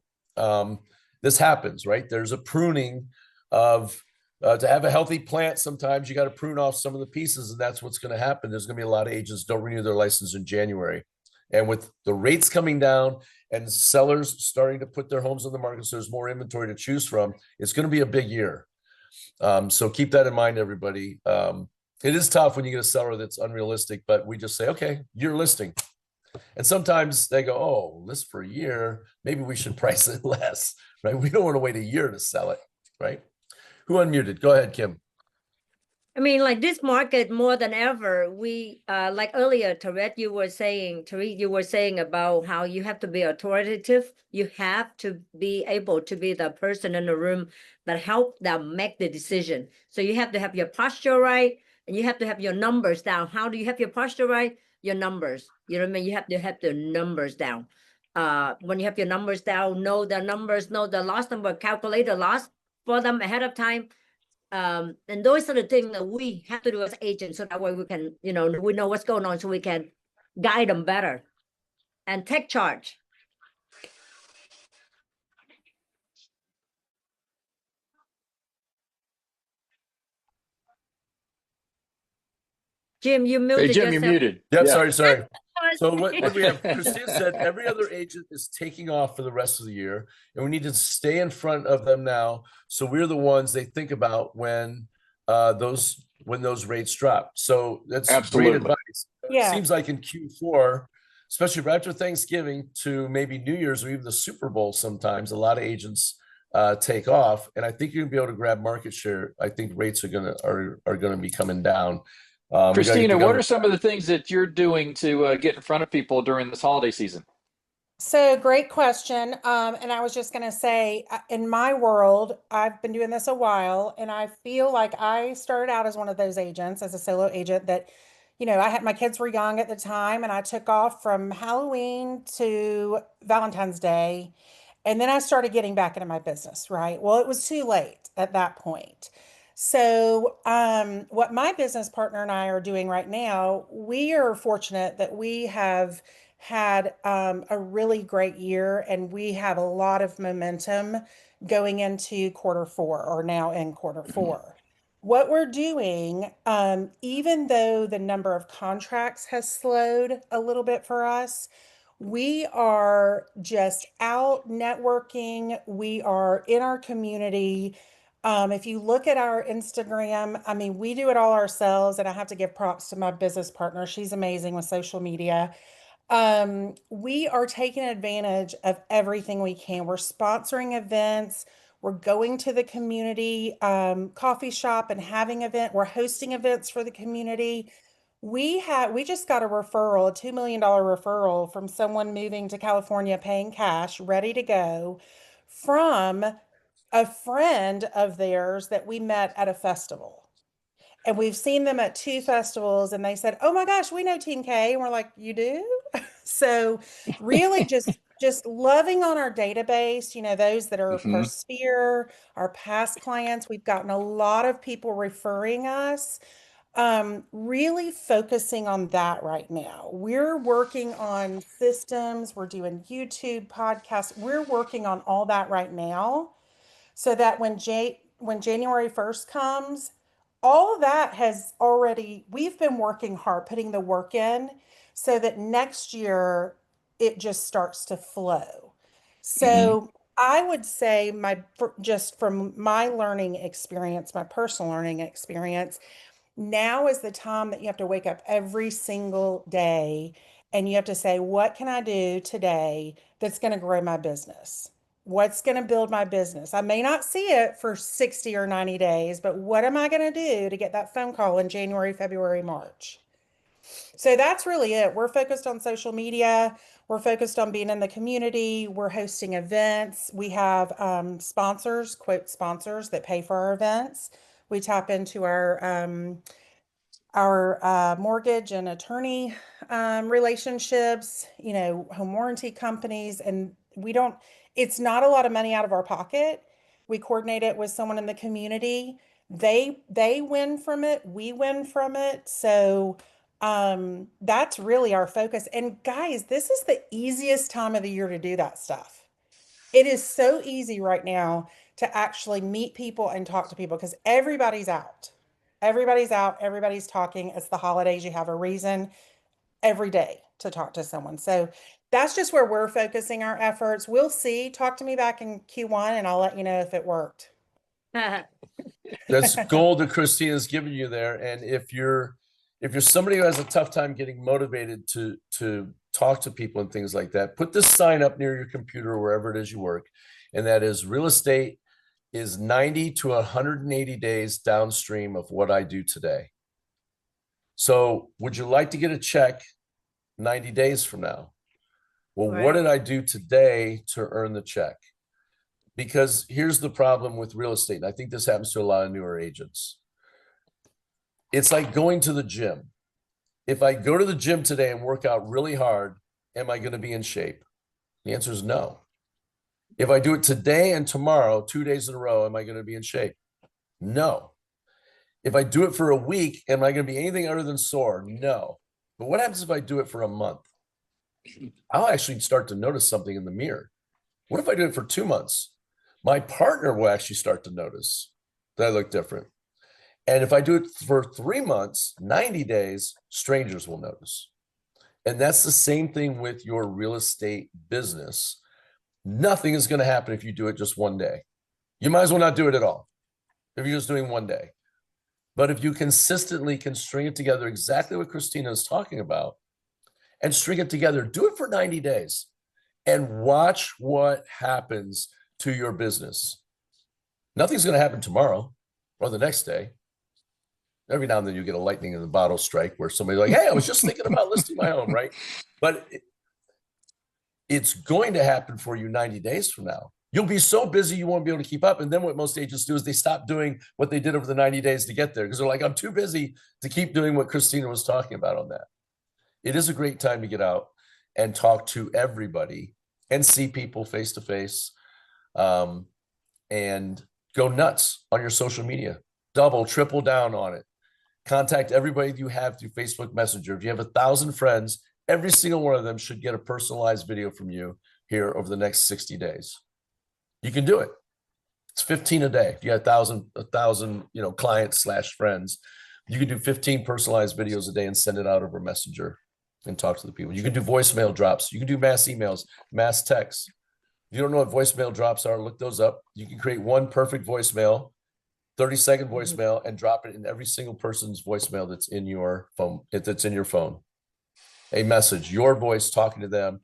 this happens, right? There's a pruning of, to have a healthy plant, sometimes you got to prune off some of the pieces, and that's what's going to happen. There's going to be a lot of agents don't renew their license in January. And with the rates coming down and sellers starting to put their homes on the market, so there's more inventory to choose from, it's going to be a big year. So keep that in mind, everybody. It is tough when you get a seller that's unrealistic, but we just say, okay, you're listing. And sometimes they go, oh, list for a year, maybe we should price it less, right? We don't want to wait a year to sell it, right? Who unmuted? Go ahead, Kim. I mean, like this market more than ever, we like earlier, Tareed, you were saying about how you have to be authoritative. You have to be able to be the person in the room that help them make the decision. So you have to have your posture right, and you have to have your numbers down. How do you have your posture right? Your numbers. You know what I mean? You have to have the numbers down. When you have your numbers down, know the numbers, know the loss number, calculate the loss for them ahead of time. And those are the things that we have to do as agents, so that way we can, we know what's going on, so we can guide them better and take charge. Jim, you muted Hey, Jim, you're yourself. muted. Yep, Yeah. sorry. So what we have, Christina said, every other agent is taking off for the rest of the year, and we need to stay in front of them now. So we're the ones they think about when those rates drop. So that's great Absolutely. advice. It Yeah. seems like in Q4, especially right after Thanksgiving to maybe New Year's or even the Super Bowl, sometimes a lot of agents take off, and I think you're gonna be able to grab market share. I think rates are gonna be coming down. We gotta get Christina, the what are government- some of the things that you're doing to get in front of people during this holiday season? So great question. And I was just going to say, in my world, I've been doing this a while, and I feel like I started out as one of those agents, as a solo agent that, I had my kids were young at the time, and I took off from Halloween to Valentine's Day. And then I started getting back into my business, right? Well, it was too late at that point. So, what my business partner and I are doing right now, we are fortunate that we have had a really great year, and we have a lot of momentum going into quarter four, or now in quarter four. What we're doing, even though the number of contracts has slowed a little bit for us, we are just out networking. We are in our community. If you look at our Instagram, I mean, we do it all ourselves, and I have to give props to my business partner. She's amazing with social media. We are taking advantage of everything we can. We're sponsoring events. We're going to the community coffee shop and having event. We're hosting events for the community. We just got a referral, a $2 million referral from someone moving to California, paying cash, ready to go, from a friend of theirs that we met at a festival. And we've seen them at 2 festivals, and they said, "Oh my gosh, we know Team K." And we're like, "You do?" So really just loving on our database, those that are our sphere, our past clients. We've gotten a lot of people referring us. Really focusing on that right now. We're working on systems, we're doing YouTube podcasts, we're working on all that right now, so that when January 1st comes, all of that we've been working hard, putting the work in, so that next year it just starts to flow. So I would say just from my learning experience, my personal learning experience, now is the time that you have to wake up every single day, and you have to say, what can I do today that's going to grow my business? What's going to build my business? I may not see it for 60 or 90 days, but what am I going to do to get that phone call in January, February, March? So that's really it. We're focused on social media. We're focused on being in the community. We're hosting events. We have sponsors, quote sponsors, that pay for our events. We tap into our mortgage and attorney relationships, home warranty companies, and it's not a lot of money out of our pocket. We coordinate it with someone in the community. They win from it. We win from it. So that's really our focus. And guys, this is the easiest time of the year to do that stuff. It is so easy right now to actually meet people and talk to people, because everybody's out. Everybody's out. Everybody's talking. It's the holidays. You have a reason every day to talk to someone. So that's just where we're focusing our efforts. We'll see. Talk to me back in Q1, and I'll let you know if it worked. That's gold that Christina's giving you there. And if you're somebody who has a tough time getting motivated to talk to people and things like that, put this sign up near your computer or wherever it is you work. And that is, real estate is 90 to 180 days downstream of what I do today. So would you like to get a check 90 days from now? Well, Right. what did I do today to earn the check? Because here's the problem with real estate, and I think this happens to a lot of newer agents. It's like going to the gym. If I go to the gym today and work out really hard, am I going to be in shape? The answer is no. If I do it today and tomorrow, 2 days in a row, am I going to be in shape? No. If I do it for a week, am I going to be anything other than sore? No. But what happens if I do it for a month? I'll actually start to notice something in the mirror. What if I do it for 2 months? My partner will actually start to notice that I look different. And if I do it for 3 months, 90 days, strangers will notice. And that's the same thing with your real estate business. Nothing is going to happen if you do it just one day. You might as well not do it at all if you're just doing one day. But if you consistently can string it together, exactly what Christina is talking about, and string it together, do it for 90 days and watch what happens to your business. Nothing's going to happen tomorrow or the next day. Every now and then you get a lightning in the bottle strike where somebody's like, hey, I was just thinking about listing my home, right? But it's going to happen for you 90 days from now. You'll be so busy you won't be able to keep up. And then what most agents do is they stop doing what they did over the 90 days to get there because they're like, I'm too busy to keep doing what Christina was talking about on that. It is a great time to get out and talk to everybody and see people face to face, and go nuts on your social media. Double, triple down on it. Contact everybody you have through Facebook Messenger. If you have 1,000 friends, every single one of them should get a personalized video from you here over the next 60 days. You can do it. It's 15 a day. If you got 1,000, clients / friends, you can do 15 personalized videos a day and send it out over Messenger and talk to the people. You can do voicemail drops. You can do mass emails, mass texts. If you don't know what voicemail drops are, look those up. You can create one perfect voicemail, 30-second voicemail, and drop it in every single person's voicemail that's in your phone. That's in your phone. A message, your voice talking to them.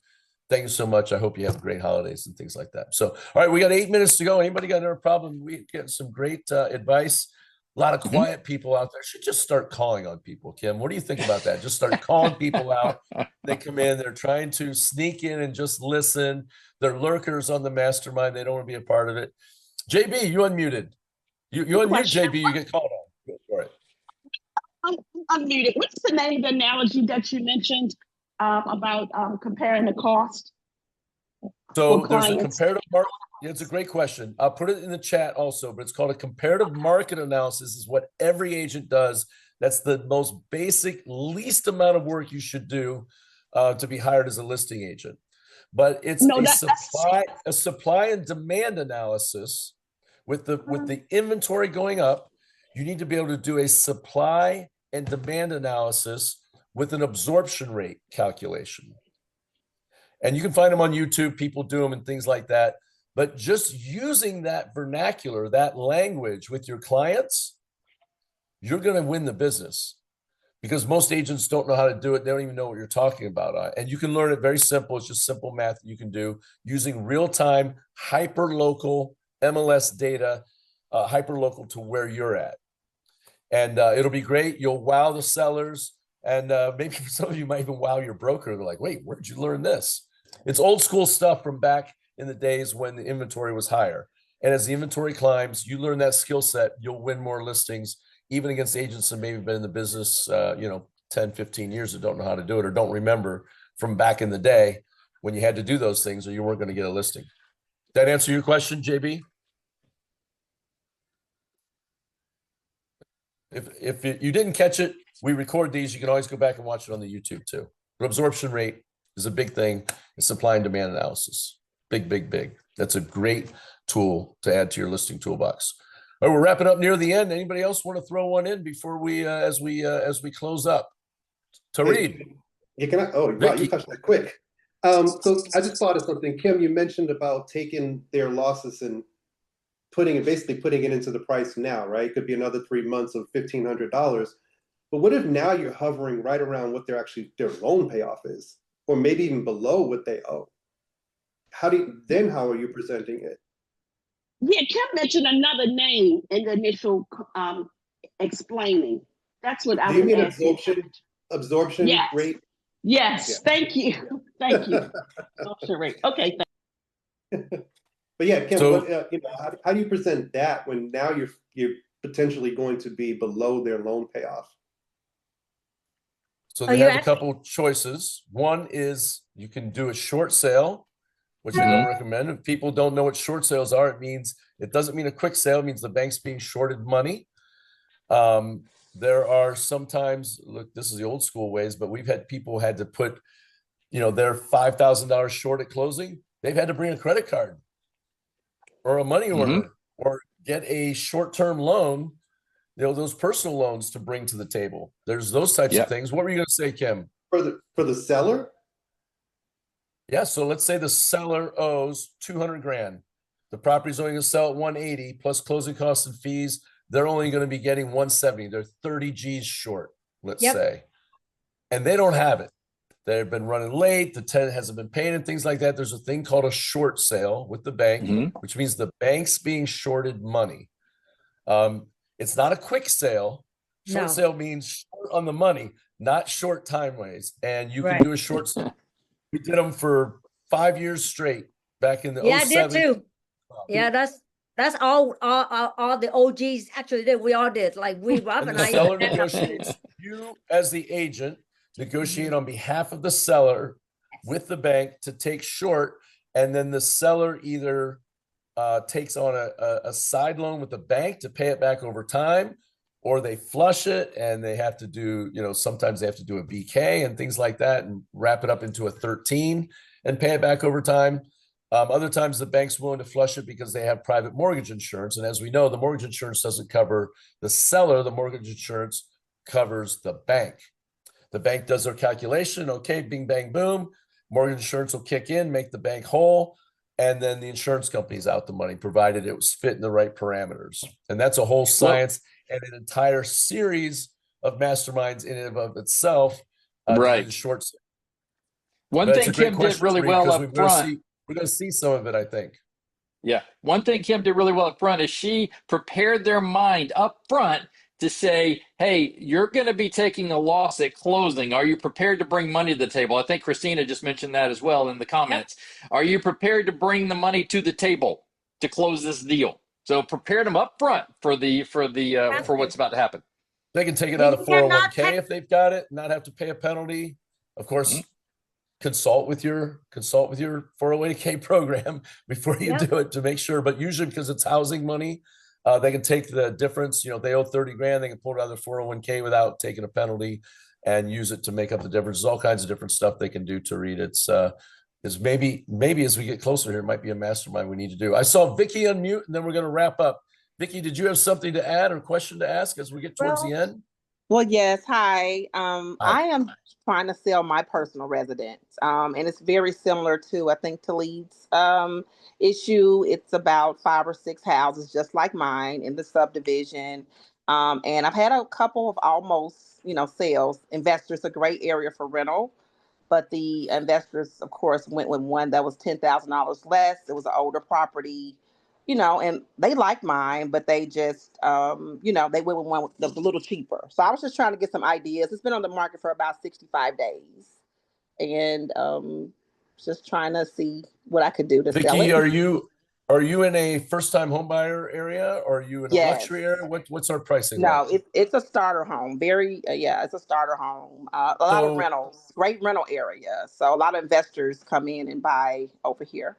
Thank you so much. I hope you have great holidays and things like that. So, all right, we got 8 minutes to go. Anybody got another problem? We get some great advice. A lot of quiet people out there. Should just start calling on people. Kim, what do you think about that? Just start calling people out. They come in, they're trying to sneak in and just listen. They're lurkers on the mastermind. They don't want to be a part of it. JB, you unmuted. You unmute JB, you get called on. Go for it. I'm unmuted. What's the name of the analogy that you mentioned about comparing the cost? So there's a comparative market. It's a great question. I'll put it in the chat also, but it's called a comparative market analysis. Is what every agent does. That's the most basic, least amount of work you should do to be hired as a listing agent. But it's a supply and demand analysis with the inventory going up. You need to be able to do a supply and demand analysis with an absorption rate calculation. And you can find them on YouTube, people do them and things like that. But just using that vernacular, that language with your clients, you're going to win the business because most agents don't know how to do it. They don't even know what you're talking about. And you can learn it very simple. It's just simple math that you can do using real-time, hyper-local MLS data, hyper-local to where you're at. And it'll be great. You'll wow the sellers. And maybe some of you might even wow your broker. They're like, wait, where'd you learn this? It's old school stuff from back in the days when the inventory was higher. And as the inventory climbs, you learn that skill set, you'll win more listings, even against agents that maybe been in the business, 10, 15 years that don't know how to do it or don't remember from back in the day when you had to do those things or you weren't going to get a listing. That answer your question, JB? If you didn't catch it, we record these. You can always go back and watch it on the YouTube too. But absorption rate is a big thing. It's supply and demand analysis. Big, big, big. That's a great tool to add to your listing toolbox. All right, we're wrapping up near the end. Anybody else want to throw one in before we, as we close up? Tareed. You can. Oh, wow, you touched that quick. So I just thought of something. Kim, you mentioned about taking their losses and basically putting it into the price now, right? Could be another 3 months of $1,500. But what if now you're hovering right around what their loan payoff is, or maybe even below what they owe? How are you presenting it? Yeah, Kim mentioned another name in the initial explaining. That's what I was mean asking. Absorption rate? Yes, yeah. Thank you. Absorption rate. Okay. But yeah, Kim, how do you present that when now you're potentially going to be below their loan payoff? So they have a couple choices. One is you can do a short sale, which I don't recommend. If people don't know what short sales are, it doesn't mean a quick sale. It means the bank's being shorted money. There are sometimes, look, this is the old school ways, but we've had people had to put, their $5,000 short at closing. They've had to bring a credit card or a money order or get a short-term loan, those personal loans to bring to the table. There's those types of things. What were you going to say, Kim? For the seller? Yeah, so let's say the seller owes 200 grand. The property's only going to sell at 180 plus closing costs and fees. They're only going to be getting 170. They're 30 G's short, let's Yep. say. And they don't have it. They've been running late. The tenant hasn't been paying and things like that. There's a thing called a short sale with the bank, Mhm. which means the bank's being shorted money. It's not a quick sale. Short No. sale means short on the money, not short time ways. And you Right. can do a short sale. We did them for 5 years straight back in the Yeah, I did 07. too. Yeah, that's all the OGs actually did. We all did. Like Rob And and the I. seller negotiates. You, as the agent, negotiate on behalf of the seller with the bank to take short, and then the seller either takes on a side loan with the bank to pay it back over time, or they flush it and they have to do, sometimes they have to do a BK and things like that and wrap it up into a 13 and pay it back over time. Other times the bank's willing to flush it because they have private mortgage insurance. And as we know, the mortgage insurance doesn't cover the seller. The mortgage insurance covers the bank. The bank does their calculation. Okay, bing, bang, boom. Mortgage insurance will kick in, make the bank whole. And then the insurance company's out the money, provided it was fit in the right parameters. And that's a whole science and an entire series of masterminds in and of itself. To do Right. the short sale. One But it's thing a great Kim did question, really Sheree, well because up front. we're going to see some of it, I think. Yeah. One thing Kim did really well up front is she prepared their mind up front to say, hey, you're going to be taking a loss at closing. Are you prepared to bring money to the table? I think Christina just mentioned that as well in the comments. Yep. Are you prepared to bring the money to the table to close this deal? So prepare them up front for what's about to happen. They can take it You out of cannot 401k if they've got it, not have to pay a penalty. Of course, consult with your 401k program before you do it to make sure. But usually, because it's housing money, they can take the difference. They owe 30 grand, they can pull it out of their 401k without taking a penalty and use it to make up the difference. There's all kinds of different stuff they can do to read. It's maybe as we get closer here, it might be a mastermind we need to do. I saw Vicky unmute, and then we're going to wrap up. Vicky, did you have something to add or question to ask as we get towards the end? Well, yes. Hi. I am trying to sell my personal residence. And it's very similar to, I think, Talib's issue. It's about 5 or 6 houses, just like mine in the subdivision. And I've had a couple of almost, sales. Investors, a great area for rental. But the investors, of course, went with one that was $10,000 less. It was an older property. And they like mine, but they just, they went with one that was a little cheaper. So I was just trying to get some ideas. It's been on the market for about 65 days. And just trying to see what I could do to sell it. Vicky, are you in a first-time home buyer area, or are you in a luxury area? What's our pricing like? No, it's a starter home. It's a starter home. A lot of rentals, great rental area. So a lot of investors come in and buy over here.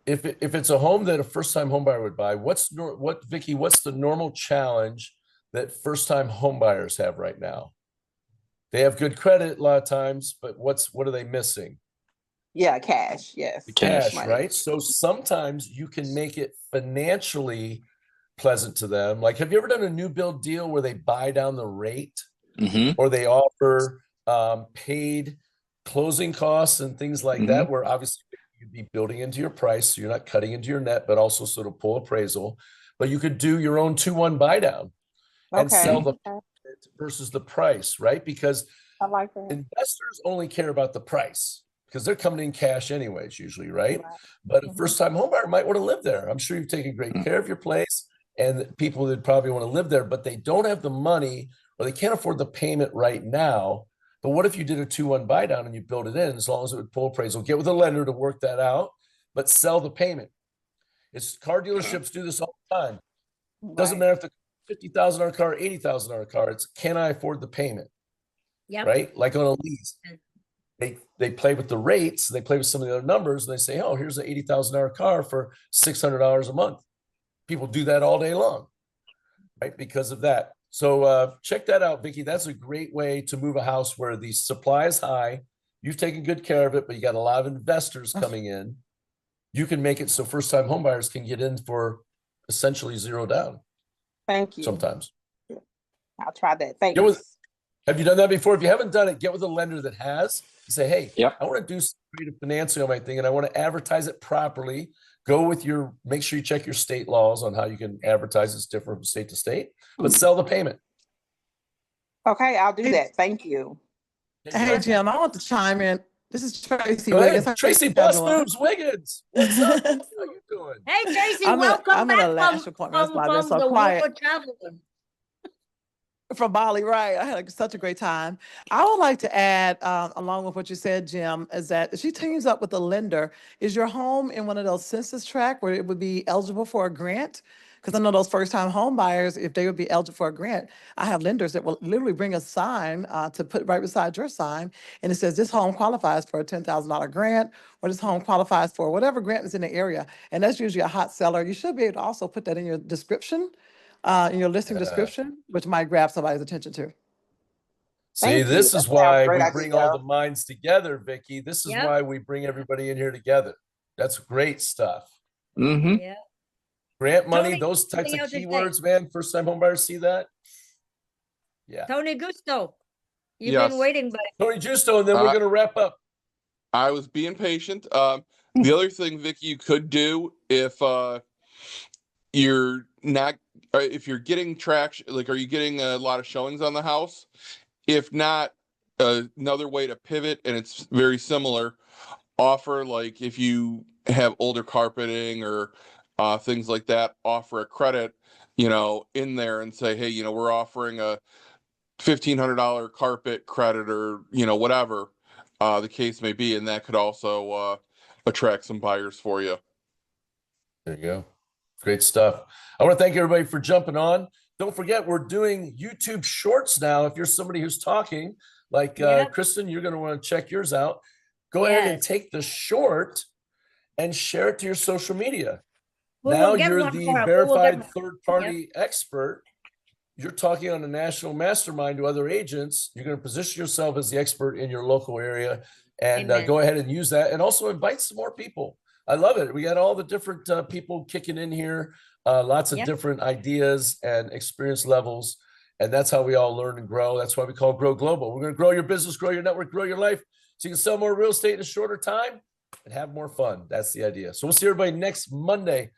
If it's a home that a first-time home buyer would buy, Vicky, what's the normal challenge that first-time home buyers have right now? They have good credit a lot of times, but what are they missing? Yeah, cash. Yes, cash, right? So sometimes you can make it financially pleasant to them. Like, have you ever done a new build deal where they buy down the rate, or they offer paid closing costs and things like that, where obviously you'd be building into your price, so you're not cutting into your net, but also sort of pull appraisal. But you could do your own 2-1 buy down and sell the versus the price, right? Because I like that. Investors only care about the price because they're coming in cash anyways, usually, right? But a first-time home buyer might want to live there. I'm sure you've taken great care of your place, and people that probably want to live there, but they don't have the money or they can't afford the payment right now. But what if you did a 2-1 buy down and you build it in, as long as it would pull appraisal, get with a lender to work that out, but sell the payment. It's car dealerships do this all the time. Doesn't matter if the $50,000 car, $80,000 car, it's can I afford the payment? Right? Like on a lease. They play with the rates, they play with some of the other numbers, and they say, oh, here's an $80,000 car for $600 a month. People do that all day long, right? Because of that. So check that out, Vicky. That's a great way to move a house where the supply is high. You've taken good care of it, but you got a lot of investors coming in. You can make it so first-time homebuyers can get in for essentially zero down. Thank you. Sometimes. I'll try that. Thanks. Have you done that before? If you haven't done it, get with a lender that has. Say, hey, Yep. I want to do some creative financing on my thing, and I want to advertise it properly. Go with make sure you check your state laws on how you can advertise. It's different from state to state, but sell the payment. Okay, I'll do that. Thank you. Hey, Jim, I want to chime in. This is Tracy Go Wiggins. ahead, Tracy Bus Moves Wiggins. What's up? How you doing? Hey, Tracy, I'm welcome in a back lash appointment. That's why I've been from so the quiet. world traveling. From Bali, right? I had such a great time. I would like to add, along with what you said, Jim, is that if she teams up with a lender, is your home in one of those census tract where it would be eligible for a grant? Because I know those first-time home buyers, if they would be eligible for a grant, I have lenders that will literally bring a sign to put right beside your sign, and it says this home qualifies for a $10,000 grant, or this home qualifies for whatever grant is in the area, and that's usually a hot seller. You should be able to also put that in your description. In your listing description, which might grab somebody's attention too. See, Thank you. this That is sounds why great we bring all idea. the minds together, Vicky. This is Yep. why we bring everybody in here together. That's great stuff. Mm-hmm. Yeah. Grant money, Tony, those types anything of else to say? keywords, man. First time home buyers see that. Yeah. Tony Gusto, you've Yes. been waiting, but Tony Justo, and then we're going to wrap up. I was being patient. The other thing, Vicky, you could do if you're not, if you're getting traction, like, are you getting a lot of showings on the house? If not, another way to pivot, and it's very similar, offer, like, if you have older carpeting or things like that, offer a credit, in there and say, hey, we're offering a $1,500 carpet credit, or, whatever the case may be. And that could also attract some buyers for you. There you go. Great stuff. I want to thank everybody for jumping on. Don't forget, we're doing YouTube Shorts now. If you're somebody who's talking, like Yep. Kristen, you're going to want to check yours out. Go ahead and Yes. take the short and share it to your social media. We Now will get you're one the for her. We will get verified one. third-party expert. You're talking on a national mastermind to other agents. You're going to position yourself as the expert in your local area, and Amen. go ahead and use that, and also invite some more people. I love it. We got all the different people kicking in here, lots of Yep. different ideas and experience levels, and that's how we all learn and grow. That's why we call Grow Global. We're going to grow your business, grow your network, grow your life, so you can sell more real estate in a shorter time and have more fun. That's the idea. So we'll see everybody next Monday.